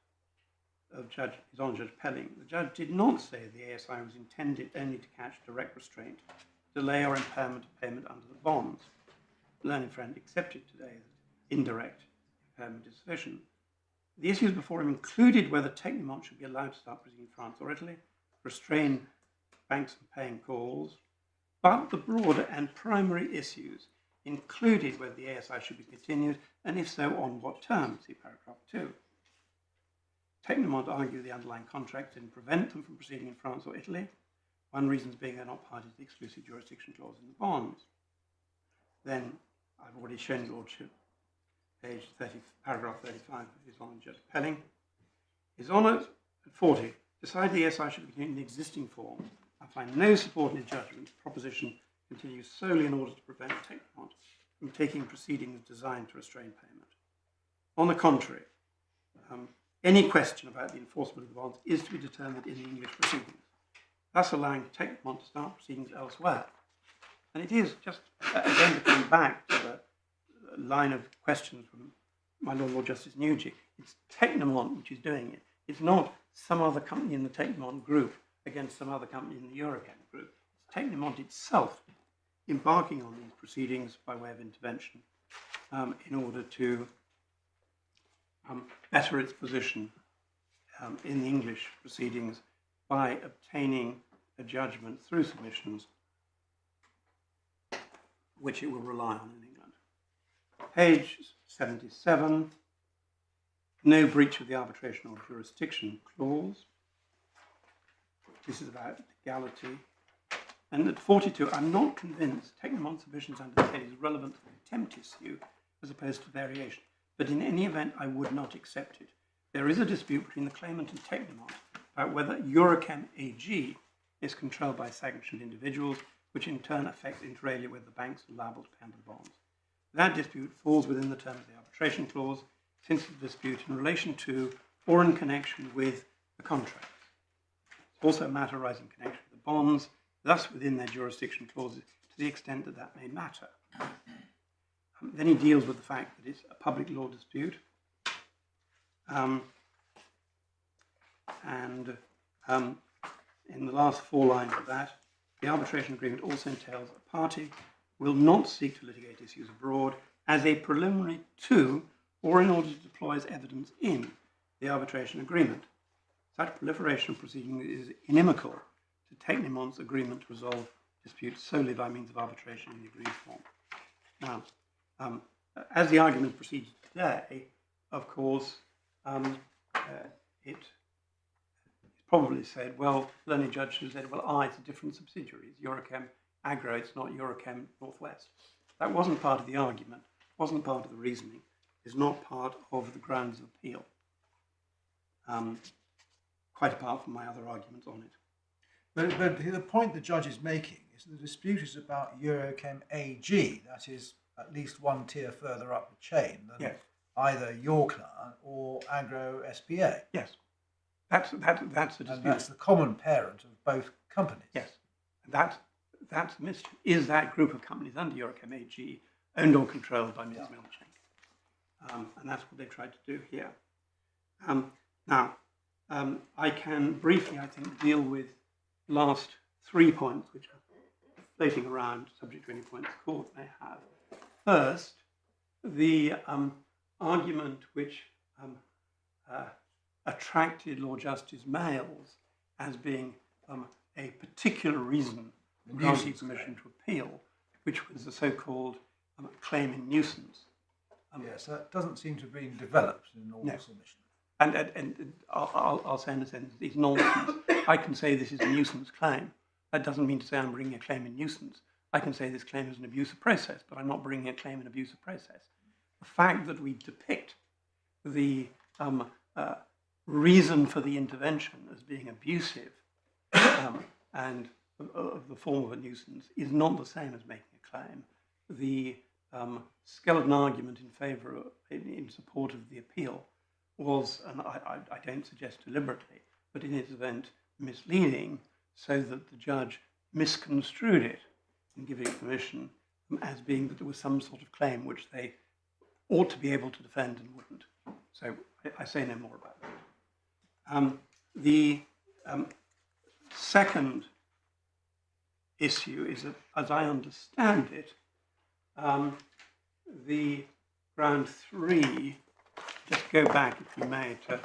of His Honour Judge Pelling, the judge did not say the ASI was intended only to catch direct restraint, delay or impairment of payment under the bonds. The learned friend accepted today that indirect impairment is sufficient. The issues before him included whether Tecnimont should be allowed to start proceeding in France or Italy, restrain banks from paying calls, but the broader and primary issues included whether the ASI should be continued, and if so, on what terms, see paragraph 2. Tecnimont argue the underlying contract didn't prevent them from proceeding in France or Italy. One reason being they're not party to the exclusive jurisdiction clause in the bonds. Then I've already shown your lordship page 30, paragraph 35 of his Honour Judge Pelling. His Honour at 40 decided the SI should continue in the existing form. I find no support in his judgment. The proposition continues solely in order to prevent Tecnimont from taking proceedings designed to restrain payment. On the contrary, any question about the enforcement of the bonds is to be determined in the English proceedings, thus allowing Tecnimont to start proceedings elsewhere. And it is just, again, to come back to the line of questions from my Lord Justice Nugee, it's Tecnimont which is doing it. It's not some other company in the Tecnimont group against some other company in the Eurochem group. It's Tecnimont itself embarking on these proceedings by way of intervention in order to better its position in the English proceedings by obtaining a judgment through submissions which it will rely on in England. Page 77, no breach of the arbitration or jurisdiction clause. This is about legality. And at 42, I'm not convinced Tecnimont's submissions under the case is relevant to the contempt issue as opposed to variation. But in any event, I would not accept it. There is a dispute between the claimant and Tecnimont about whether Eurochem AG is controlled by sanctioned individuals, which in turn affects inter alia whether the banks are liable to pay under the bonds. That dispute falls within the terms of the arbitration clause, since the dispute in relation to or in connection with the contract. It's also a matter arising in connection with the bonds, thus within their jurisdiction clauses to the extent that that may matter. Then he deals with the fact that it's a public law dispute. In the last 4 lines of that, the arbitration agreement also entails a party will not seek to litigate issues abroad as a preliminary to or in order to deploy as evidence in the arbitration agreement. Such proliferation of proceedings is inimical to Tecnimont's agreement to resolve disputes solely by means of arbitration in the agreed form. Now, as the argument proceeds today, of course, it's probably said, well, learned judges said, well, it's a different subsidiary. It's Eurochem Agro, it's not Eurochem North-West. That wasn't part of the argument, wasn't part of the reasoning, is not part of the grounds of appeal, quite apart from my other arguments on it. But the point the judge is making is the dispute is about Eurochem AG, that is at least one tier further up the chain than either your client or Agro S.P.A. Yes, that's the dispute. And that's the common parent of both companies. Yes, that's the mystery. Is that group of companies under Eurochem AG owned or controlled by Ms. Milchank? And that's what they tried to do here. Now, I can briefly, I think, deal with last 3 points, which are floating around, subject to any points the court may have. First, the argument which attracted Lord Justice Mayles as being a particular reason for granting permission to appeal, which was the so-called claim in nuisance. Yes, that doesn't seem to have been developed in all submissions. And I'll say in a sense, it's nonsense. I can say this is a nuisance claim. That doesn't mean to say I'm bringing a claim in nuisance. I can say this claim is an abuse of process, but I'm not bringing a claim in abuse of process. The fact that we depict the reason for the intervention as being abusive and of the form of a nuisance is not the same as making a claim. The skeleton argument in favour, in support of the appeal was, and I don't suggest deliberately, but in its event misleading, so that the judge misconstrued it in giving permission as being that there was some sort of claim which they ought to be able to defend and wouldn't. So I say no more about that. The second issue is that, as I understand it, the ground 3, just go back, if you may, to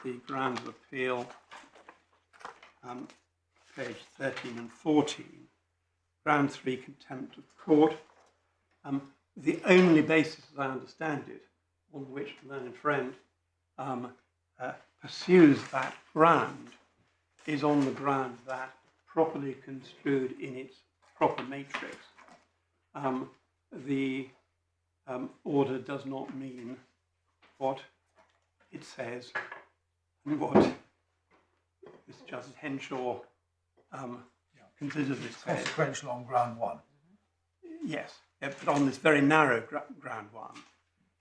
the grounds of appeal, page 13 and 14. Ground 3, contempt of court. The only basis, as I understand it, on which the learned friend pursues that ground is on the ground that, properly construed in its proper matrix, the order does not mean what it says and what Mr. Justice Henshaw considers it says. Consequential on ground one. Yes, but on this very narrow ground one,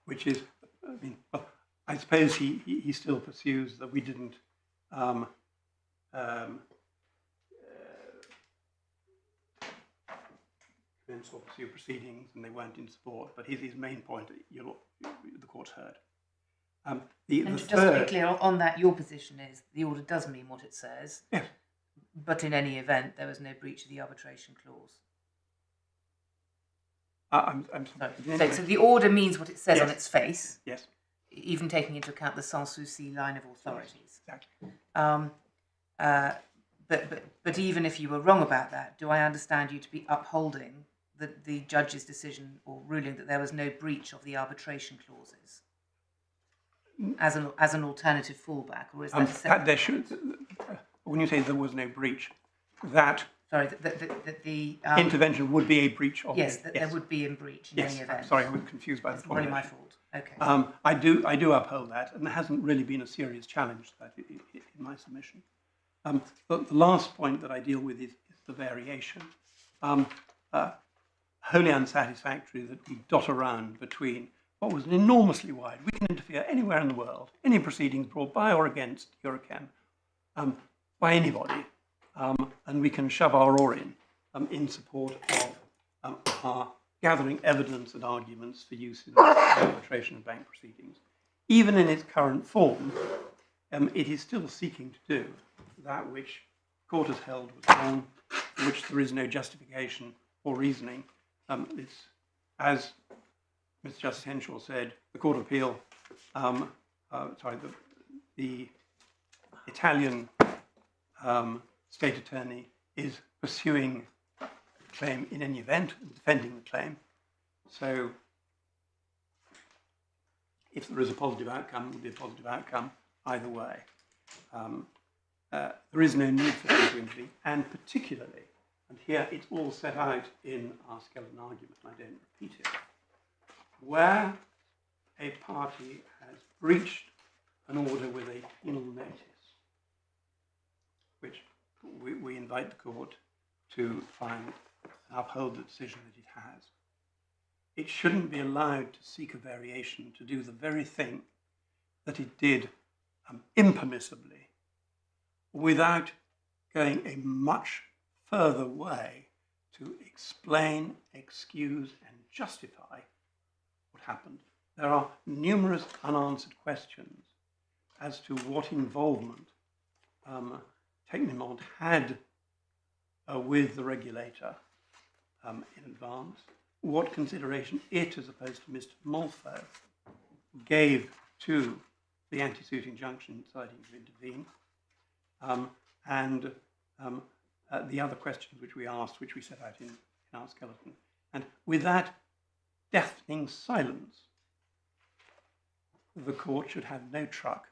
which is, I mean, well, I suppose he still pursues that we didn't commence or pursue proceedings and they weren't in support, but his main point, the court's heard. And just to be clear on that, your position is the order does mean what it says, yes, but in any event, there was no breach of the arbitration clause. I'm sorry. So the order means what it says Yes. on its face, Yes, even taking into account the sans souci line of authorities. exactly. But even if you were wrong about that, do I understand you to be upholding the judge's decision or ruling that there was no breach of the arbitration clauses as an alternative fallback, or is that a That separate? there should, when you say there was no breach, that Sorry, that the intervention would be a breach of yes, the, that there would be in breach in Yes, any I'm event. sorry, I was confused by the That's probably my formulation. fault. Okay. I do uphold that, and there hasn't really been a serious challenge to that in my submission. But the last point that I deal with is the variation. Wholly unsatisfactory that we dot around between what was an enormously wide, we can interfere anywhere in the world, any proceedings brought by or against Eurochem, by anybody, and we can shove our oar in support of our gathering evidence and arguments for use in arbitration and bank proceedings. Even in its current form, it is still seeking to do that which the court has held was wrong, for which there is no justification or reasoning. It's, as Mr. Justice Henshaw said, the Court of Appeal, the Italian state attorney is pursuing the claim in any event, defending the claim. So if there is a positive outcome, it will be a positive outcome either way. There is no need for them to intervene, and particularly, and here it's all set out in our skeleton argument, and I don't repeat it, where a party has breached an order with a penal notice, which we invite the court to find and uphold the decision that it has, it shouldn't be allowed to seek a variation to do the very thing that it did impermissibly, without going a much further way to explain, excuse, and justify what happened. There are numerous unanswered questions as to what involvement Tecnimont had with the regulator in advance, what consideration it, as opposed to Mr. Molfo, gave to the anti-suit injunction deciding to intervene, and the other questions which we asked, which we set out in our skeleton. And with that deafening silence, the court should have no truck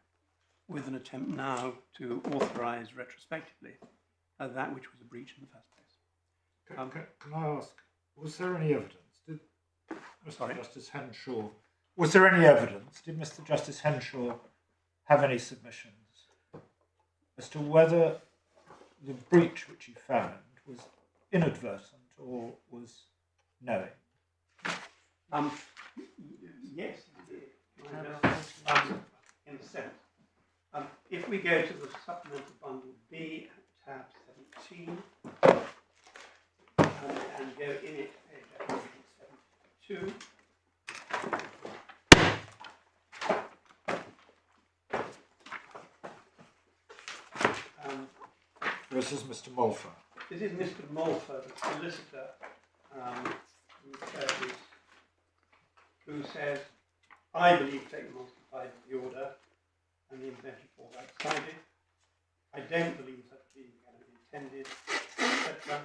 with an attempt now to authorise retrospectively that which was a breach in the first place. Can I ask, was there any evidence? Did Mr. Sorry? Justice Henshaw, was there any evidence? Did Mr. Justice Henshaw have any submissions as to whether the breach which he found was inadvertent or was knowing? Yes, it did. In a sense. If we go to the supplemental bundle B at tab 17 and go in it, page 72. This is Mr. Molfo. This is Mr. Molfo, the solicitor, who says, I believe Tecnimont complied with the order and the intervention falls outside it. I don't believe such a pleading can have been intended, etc.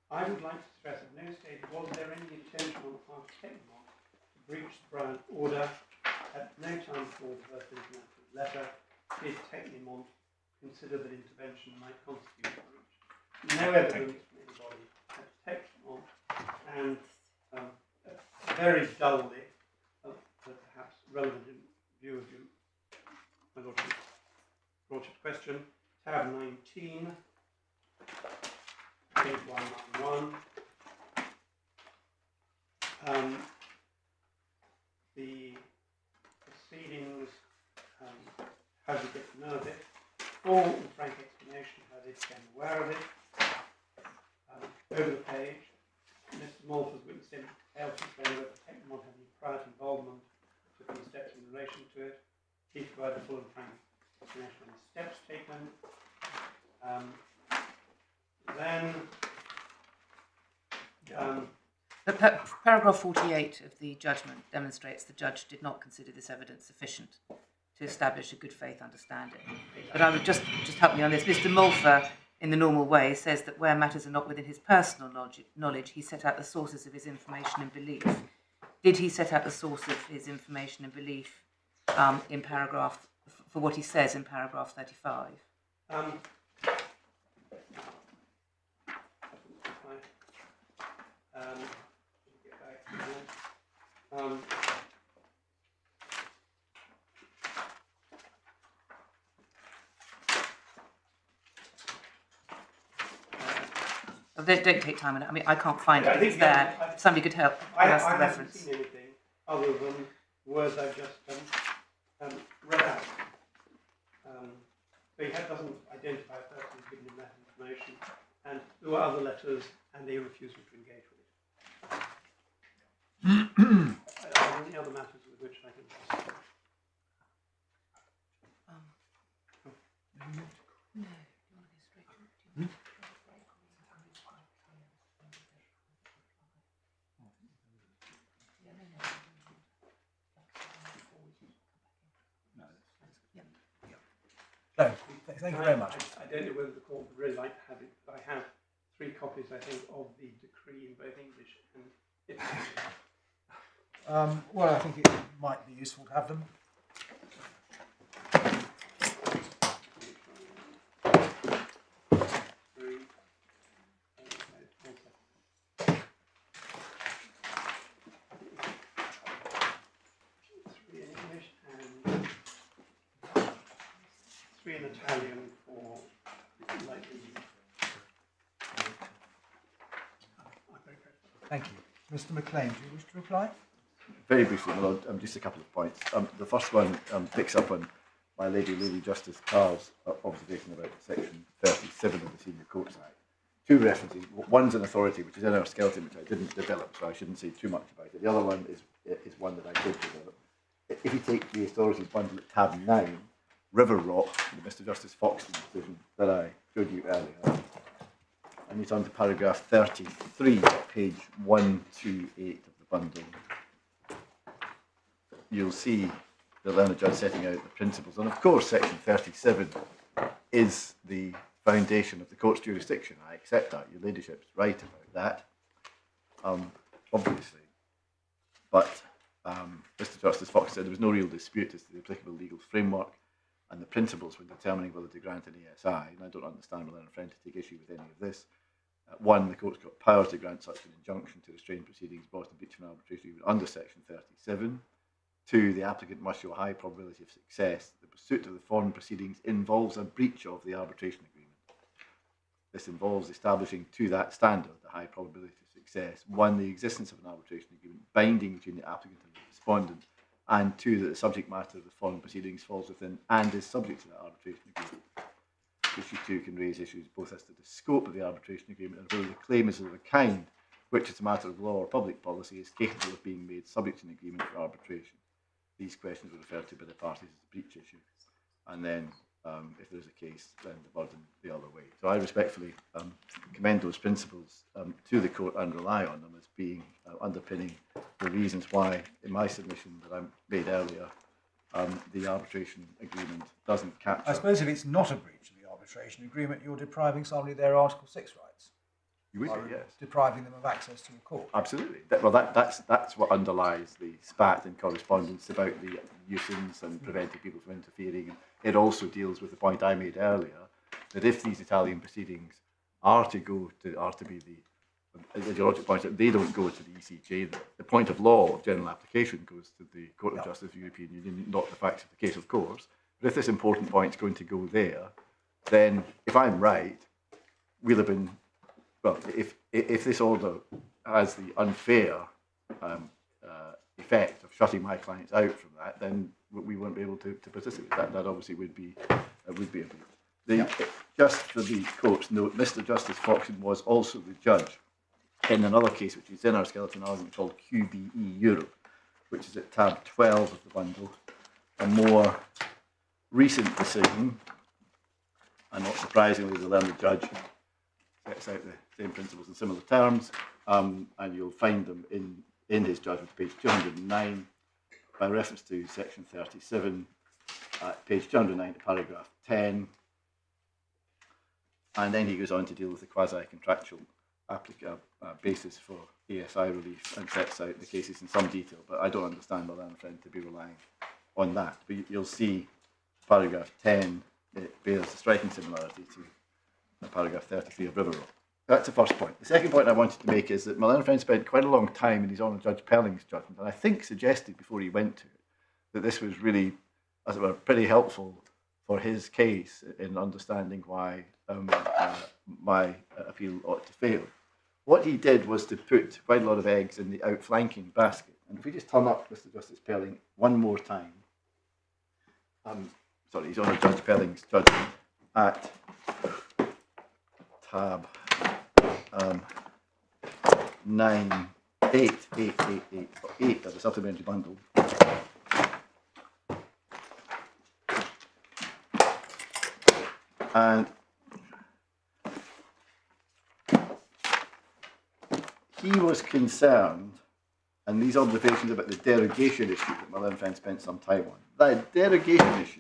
I would like to stress at no stage was there any intention on the part of Tecnimont to breach the Brown order. At no time before the first international letter did Tecnimont consider that intervention might constitute a breach? No evidence from anybody at Tecnimont, and very dully, but perhaps relevant in view of you, my lordship's question, tab 19, page 191. The proceedings, how to get to know of it, full and frank explanation how they became aware of it. Over the page, Mr. Maltha's witness statement failed to explain whether Tecnimont had any prior involvement, took any steps in relation to it. He provided a full and frank explanation on the steps taken. Paragraph 48 of the judgment demonstrates the judge did not consider this evidence sufficient to establish a good faith understanding. But I would just help me on this. Mr. Maltha, in the normal way, says that where matters are not within his personal knowledge, he set out the sources of his information and belief. Did he set out the source of his information and belief in paragraph, for what he says in paragraph 35? Don't take time on it. I mean, I can't find it. It's there. Somebody could help. That's the reference. I haven't seen anything other than words I've just read out. But he doesn't identify a person who's given him that information, and there were other letters, and they refused to engage with it. Are there any other matters with which I can discuss? No. No, thank you very much. I don't know whether the court would really like to have it, but I have 3 copies, I think, of the decree in both English and Italian. Well, I think it might be useful to have them. Three in Italian for like the. Thank you. Mr. McLean, do you wish to reply? Very briefly, my Lord, just a couple of points. The first one picks up on my Lady Justice Carr's observation about section 37 of the Senior Courts Act. 2 references. One's an authority, which is in our skeleton, which I didn't develop, so I shouldn't say too much about it. The other one is one that I did develop. If you take the authorities bundle at tab 9, River Rock, the Mr. Justice Foxton decision that I showed you earlier, and you turn to paragraph 33, page 128 of the bundle, you'll see the learned judge setting out the principles. And of course, section 37 is the foundation of the court's jurisdiction. I accept that. Your ladyship's right about that, obviously. But Mr. Justice Fox said there was no real dispute as to the applicable legal framework and the principles when determining whether to grant an ASI, and I don't understand my learned friend to take issue with any of this. 1, the court's got power to grant such an injunction to restrain proceedings brought in breach of an arbitration agreement under section 37. 2, the applicant must show a high probability of success. The pursuit of the foreign proceedings involves a breach of the arbitration agreement. This involves establishing to that standard the high probability of success. 1, the existence of an arbitration agreement binding between the applicant and the respondent, and 2, that the subject matter of the foreign proceedings falls within and is subject to that arbitration agreement. Issue 2 can raise issues both as to the scope of the arbitration agreement and whether the claim is of a kind which, as a matter of law or public policy, is capable of being made subject to an agreement for arbitration. These questions were referred to by the parties as a breach issue. And then, if there's a case, then the burden the other way. So I respectfully commend those principles to the court and rely on them as being underpinning the reasons why, in my submission that I made earlier, the arbitration agreement doesn't capture. I suppose if it's not a breach of the arbitration agreement, you're depriving somebody of their Article 6 rights. You would by be, yes. depriving them of access to a court. Absolutely. That's what underlies the spat and correspondence about the nuisance and preventing people from interfering. It also deals with the point I made earlier, that if these Italian proceedings are to be as the logic points out, they don't go to the ECJ. The point of law of general application goes to the Court of Justice of the European Union, not the facts of the case, of course. But if this important point is going to go there, then if I'm right, we'll have been, well, if this order has the unfair effect of shutting my clients out from that, then we won't be able to participate. That obviously would be a breach. Just for the court's note, Mr. Justice Foxon was also the judge in another case, which is in our skeleton argument, called QBE Europe, which is at tab 12 of the bundle, a more recent decision, and not surprisingly, the learned judge sets out the same principles in similar terms, and you'll find them in his judgment, page 209, by reference to section 37, page 209 to paragraph 10, and then he goes on to deal with the quasi-contractual basis for ASI relief and sets out the cases in some detail, but I don't understand my learned friend to be relying on that. But you'll see paragraph 10, it bears a striking similarity to paragraph 33 of River Rock. That's the first point. The second point I wanted to make is that my learned friend spent quite a long time in his Honour Judge Pelling's judgment, and I think suggested before he went to it that this was really, as it were, pretty helpful for his case in understanding why my appeal ought to fail. What he did was to put quite a lot of eggs in the outflanking basket. And if we just turn up Mr. Justice Pelling one more time, sorry, he's on Judge Pelling's judgment at tab 8 of the supplementary bundle. And he was concerned, and these observations about the derogation issue that my learned friend spent some time on, that derogation issue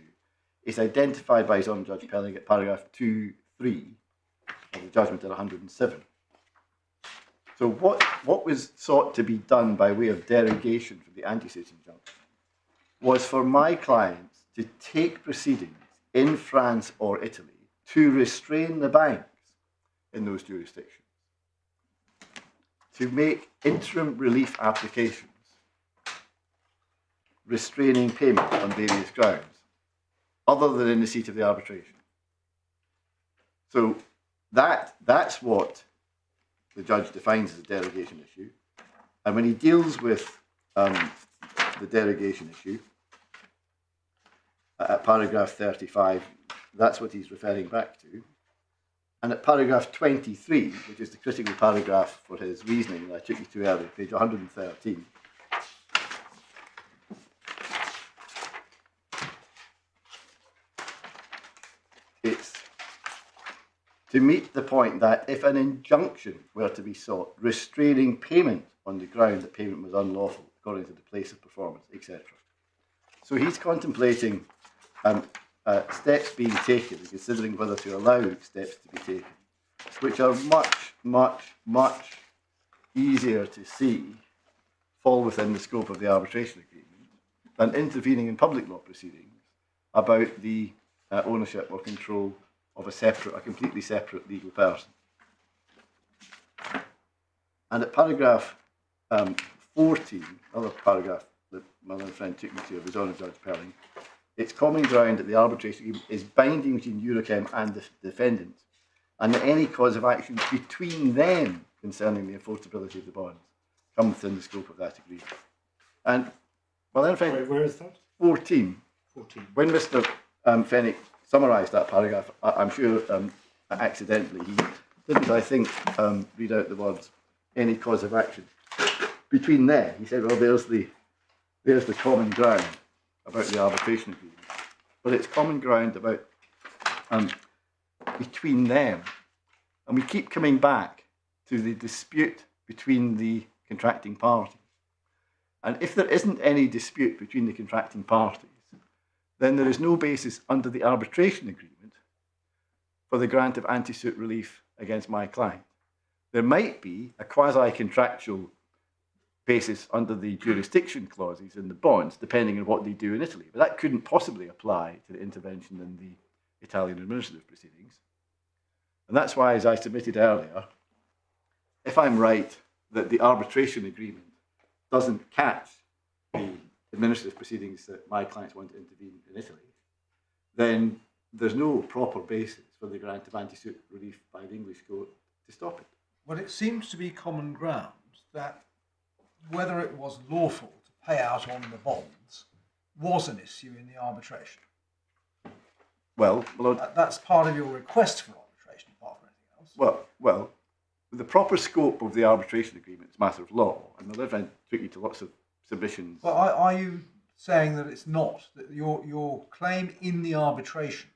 is identified by his Honour Judge Pelling at paragraph 2.3 of the judgment at 107. So what was sought to be done by way of derogation from the anti-suit injunction was for my clients to take proceedings in France or Italy to restrain the banks in those jurisdictions, to make interim relief applications, restraining payment on various grounds, other than in the seat of the arbitration. So that's what the judge defines as a derogation issue. And when he deals with the derogation issue, at paragraph 35, that's what he's referring back to. And at paragraph 23, which is the critical paragraph for his reasoning that I took you to earlier, page 113, it's to meet the point that if an injunction were to be sought restraining payment on the ground that payment was unlawful according to the place of performance, etc. So he's contemplating steps being taken and considering whether to allow steps to be taken, which are much, much, much easier to see fall within the scope of the arbitration agreement than intervening in public law proceedings about the ownership or control of a completely separate legal person. And at paragraph 14, another paragraph that my little friend took me to of his Honour Judge Pelling, it's common ground that the arbitration agreement is binding between Eurochem and the defendants, and that any cause of action between them concerning the enforceability of the bonds come within the scope of that agreement. And well, then, Sorry, where is that? 14. 14. When Mr. Fenwick summarised that paragraph, I'm sure accidentally, he didn't, I think, read out the words any cause of action between them. He said, well, there's the common ground about the arbitration agreement, but it's common ground about between them, and we keep coming back to the dispute between the contracting parties. And if there isn't any dispute between the contracting parties, then there is no basis under the arbitration agreement for the grant of anti-suit relief against my client. There might be a quasi-contractual basis under the jurisdiction clauses in the bonds, depending on what they do in Italy. But that couldn't possibly apply to the intervention in the Italian administrative proceedings. And that's why, as I submitted earlier, if I'm right that the arbitration agreement doesn't catch the administrative proceedings that my clients want to intervene in Italy, then there's no proper basis for the grant of anti-suit relief by the English court to stop it. Well, it seems to be common ground that whether it was lawful to pay out on the bonds was an issue in the arbitration. Well, That's part of your request for arbitration, apart from anything else. well, the proper scope of the arbitration agreement is a matter of law, and the Levin took you to lots of submissions. Well, are you saying that it's not, that your claim in the arbitration,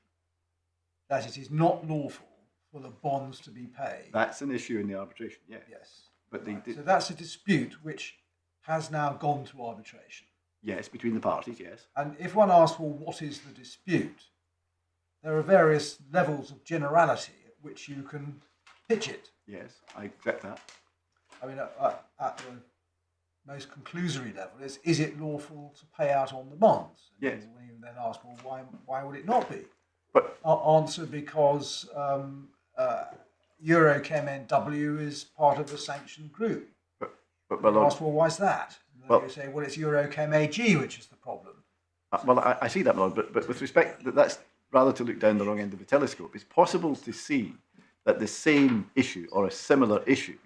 that it is not lawful for the bonds to be paid? That's an issue in the arbitration, yeah. Yes. But So that's a dispute which has now gone to arbitration. yes, between the parties, yes. And if one asks, well, what is the dispute? There are various levels of generality at which you can pitch it. Yes, I accept that. I mean, at the most conclusory level, is it lawful to pay out on the bonds? And Yes. you then ask, well, why would it not be? But Answer, because Eurochem NW is part of the sanctioned group. but You ask, well, why's that? And then Well- you say, well, it's Eurochem AG which is the problem. I see that, my Lord, but with respect, that's rather to look down the wrong end of the telescope. It's possible to see that the same issue or a similar issue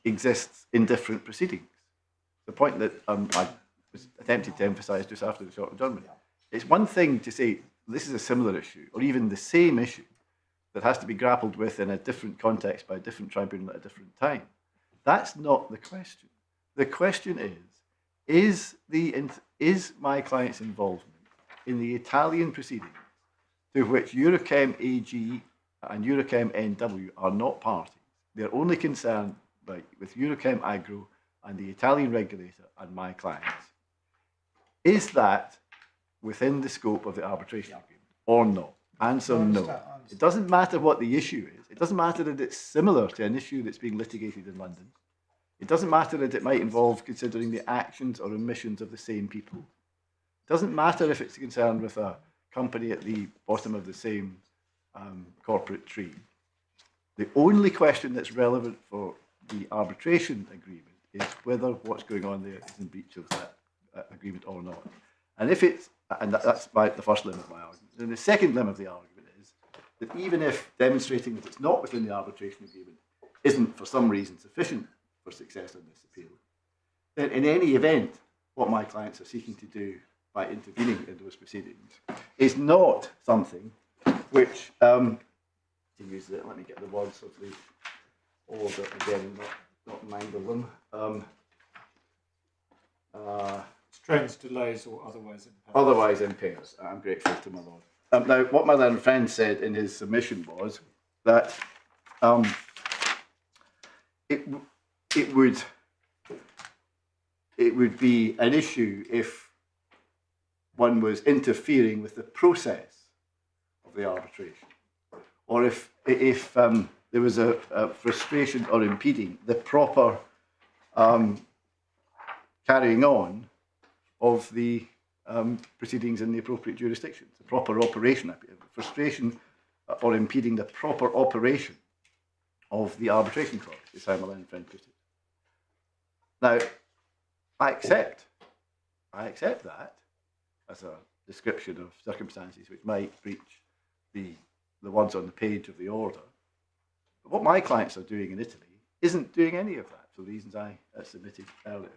exists in different proceedings. The point that I was attempting to emphasise just after the short adjournment. It's one thing to say this is a similar issue, or even the same issue, that has to be grappled with in a different context by a different tribunal at a different time. That's not the question. The question is my client's involvement in the Italian proceedings to which Eurochem AG and Eurochem NW are not parties. They're only concerned with Eurochem Agro and the Italian regulator and my clients. Is that within the scope of the arbitration agreement or not? Answer no. It doesn't matter what the issue is. It doesn't matter that it's similar to an issue that's being litigated in London. It doesn't matter that it might involve considering the actions or omissions of the same people. It doesn't matter if it's concerned with a company at the bottom of the same corporate tree. The only question that's relevant for the arbitration agreement is whether what's going on there is in breach of that agreement or not. And if it's, and that's the first limb of my argument. Then the second limb of the argument is that even if demonstrating that it's not within the arbitration agreement isn't for some reason sufficient for success on this appeal, then in any event, what my clients are seeking to do by intervening in those proceedings is not something which, to use it, let me get the words of the order again, not mind of them. Strains, delays, or otherwise impairs. Otherwise impairs. I'm grateful to my Lord. Now, what my learned friend said in his submission was that it would be an issue if one was interfering with the process of the arbitration, or if there was a frustration or impeding the proper carrying on of the proceedings in the appropriate jurisdictions, the proper operation, frustration or impeding the proper operation of the arbitration clause, is how my learned friend put it. Now, I accept that as a description of circumstances which might breach the words on the page of the order. But what my clients are doing in Italy isn't doing any of that for the reasons I submitted earlier.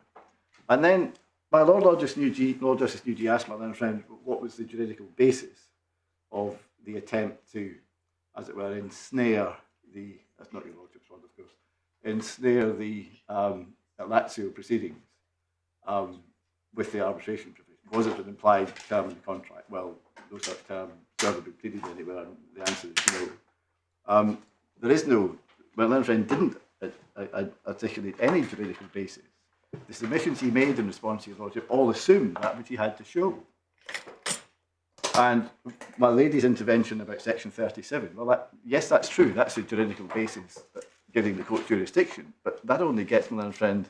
And then my Lord Justice Nugee asked my learned friend what was the juridical basis of the attempt to, as it were, ensnare the, that's not your Lordship's word, of course, ensnare the Lazio proceedings with the arbitration provision. Was it an implied term in the contract? Well, no such term has ever been pleaded anywhere, and the answer is no. There is no, my learned friend didn't articulate any juridical basis. The submissions he made in response to your Lordship all assumed that which he had to show. And my lady's intervention about section 37, well, yes, that's true. That's a juridical basis giving the court jurisdiction, but that only gets my learned friend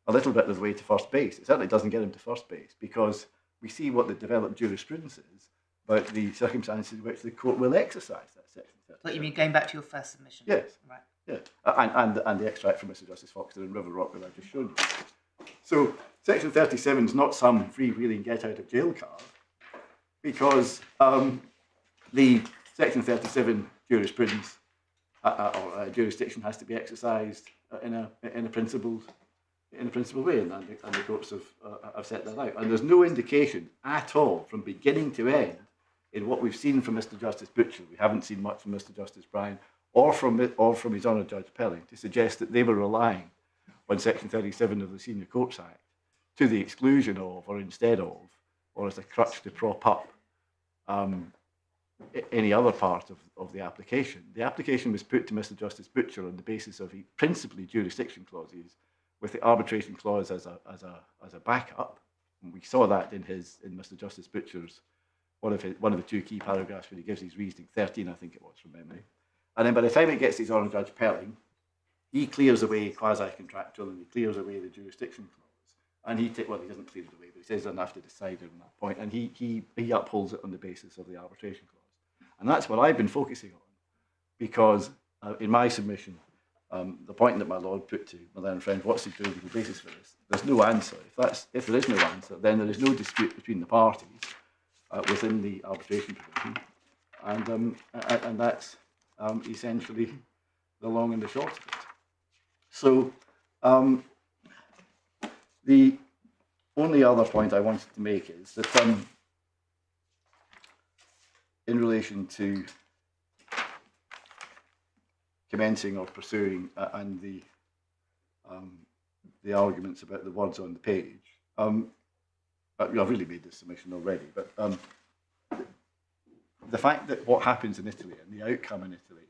a little bit of the way to first base. It certainly doesn't get him to first base, because we see what the developed jurisprudence is about the circumstances in which the court will exercise that section 37. What you mean, going back to your first submission? Yes. Right. Yeah, and the extract from Mr. Justice Foxton and River Rock that I've just shown you. So section 37 is not some freewheeling get out of jail card, because the section 37 jurisprudence or jurisdiction has to be exercised in a principled way, and the courts have set that out. And there's no indication at all, from beginning to end, in what we've seen from Mr. Justice Butcher. We haven't seen much from Mr. Justice Bryan or from His Honour Judge Pelling to suggest that they were relying on Section 37 of the Senior Courts Act to the exclusion of, or instead of, or as a crutch to prop up any other part of the application. The application was put to Mr. Justice Butcher on the basis of principally jurisdiction clauses, with the arbitration clause as a backup. And we saw that in Mr. Justice Butcher's one of the two key paragraphs where he gives his reasoning, 13 I think it was from memory. And then by the time it gets to His Honour Judge Pelling, he clears away quasi-contractual and he clears away the jurisdiction clause. And he doesn't clear it away, but he says he doesn't have to decide on that point, and he upholds it on the basis of the arbitration clause. And that's what I've been focusing on, because in my submission, the point that my Lord put to my learned friend, what's the juridical basis for this? There's no answer. If there is no answer, then there is no dispute between the parties within the arbitration provision, and that's essentially the long and the short of it. So the only other point I wanted to make is that in relation to commencing or pursuing and the arguments about the words on the page, I've really made this submission already, but the fact that what happens in Italy and the outcome in Italy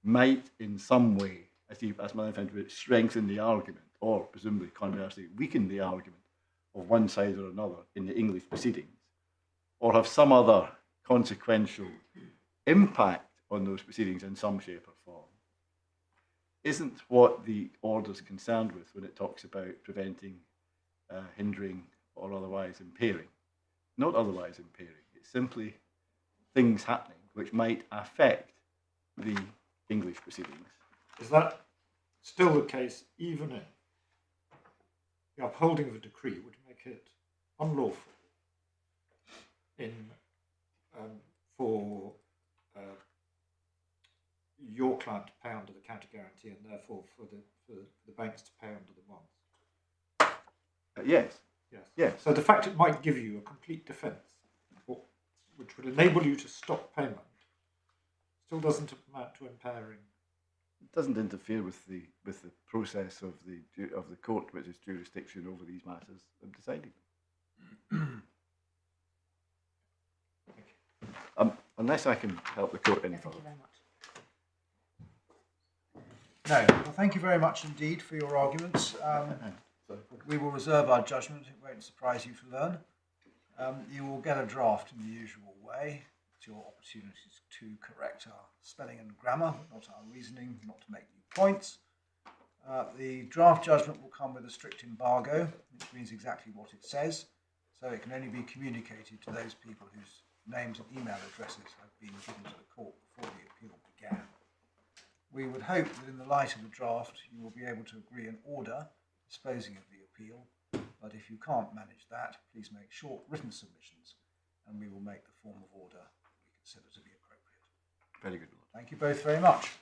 might in some way, as my friend would, strengthen the argument, or presumably conversely weaken the argument of one side or another in the English proceedings, or have some other consequential impact on those proceedings in some shape or form, isn't what the order's concerned with when it talks about preventing, hindering, or otherwise impairing. Not otherwise impairing. It's simply things happening which might affect the English proceedings. Is that still the case, even if the upholding of a decree would make it unlawful for your client to pay under the counter guarantee, and therefore for the banks to pay under the bonds? Yes. Yes. Yes. So the fact it might give you a complete defence, which would enable you to stop payment, still doesn't amount to impairing. It doesn't interfere with the process of the court, which is jurisdiction over these matters, of deciding them. Unless I can help the court any Thank further. you very much. No, well, thank you very much indeed for your arguments. We will reserve our judgment. It won't surprise you to learn. You will get a draft in the usual way. It's your opportunities to correct our spelling and grammar, not our reasoning, not to make new points. The draft judgment will come with a strict embargo, which means exactly what it says, so it can only be communicated to those people whose names and email addresses have been given to the court before the appeal began. We would hope that in the light of the draft you will be able to agree an order disposing of the appeal, but if you can't manage that, please make short written submissions and we will make the form of order we consider to be appropriate. Very good, Lord. Thank you both very much.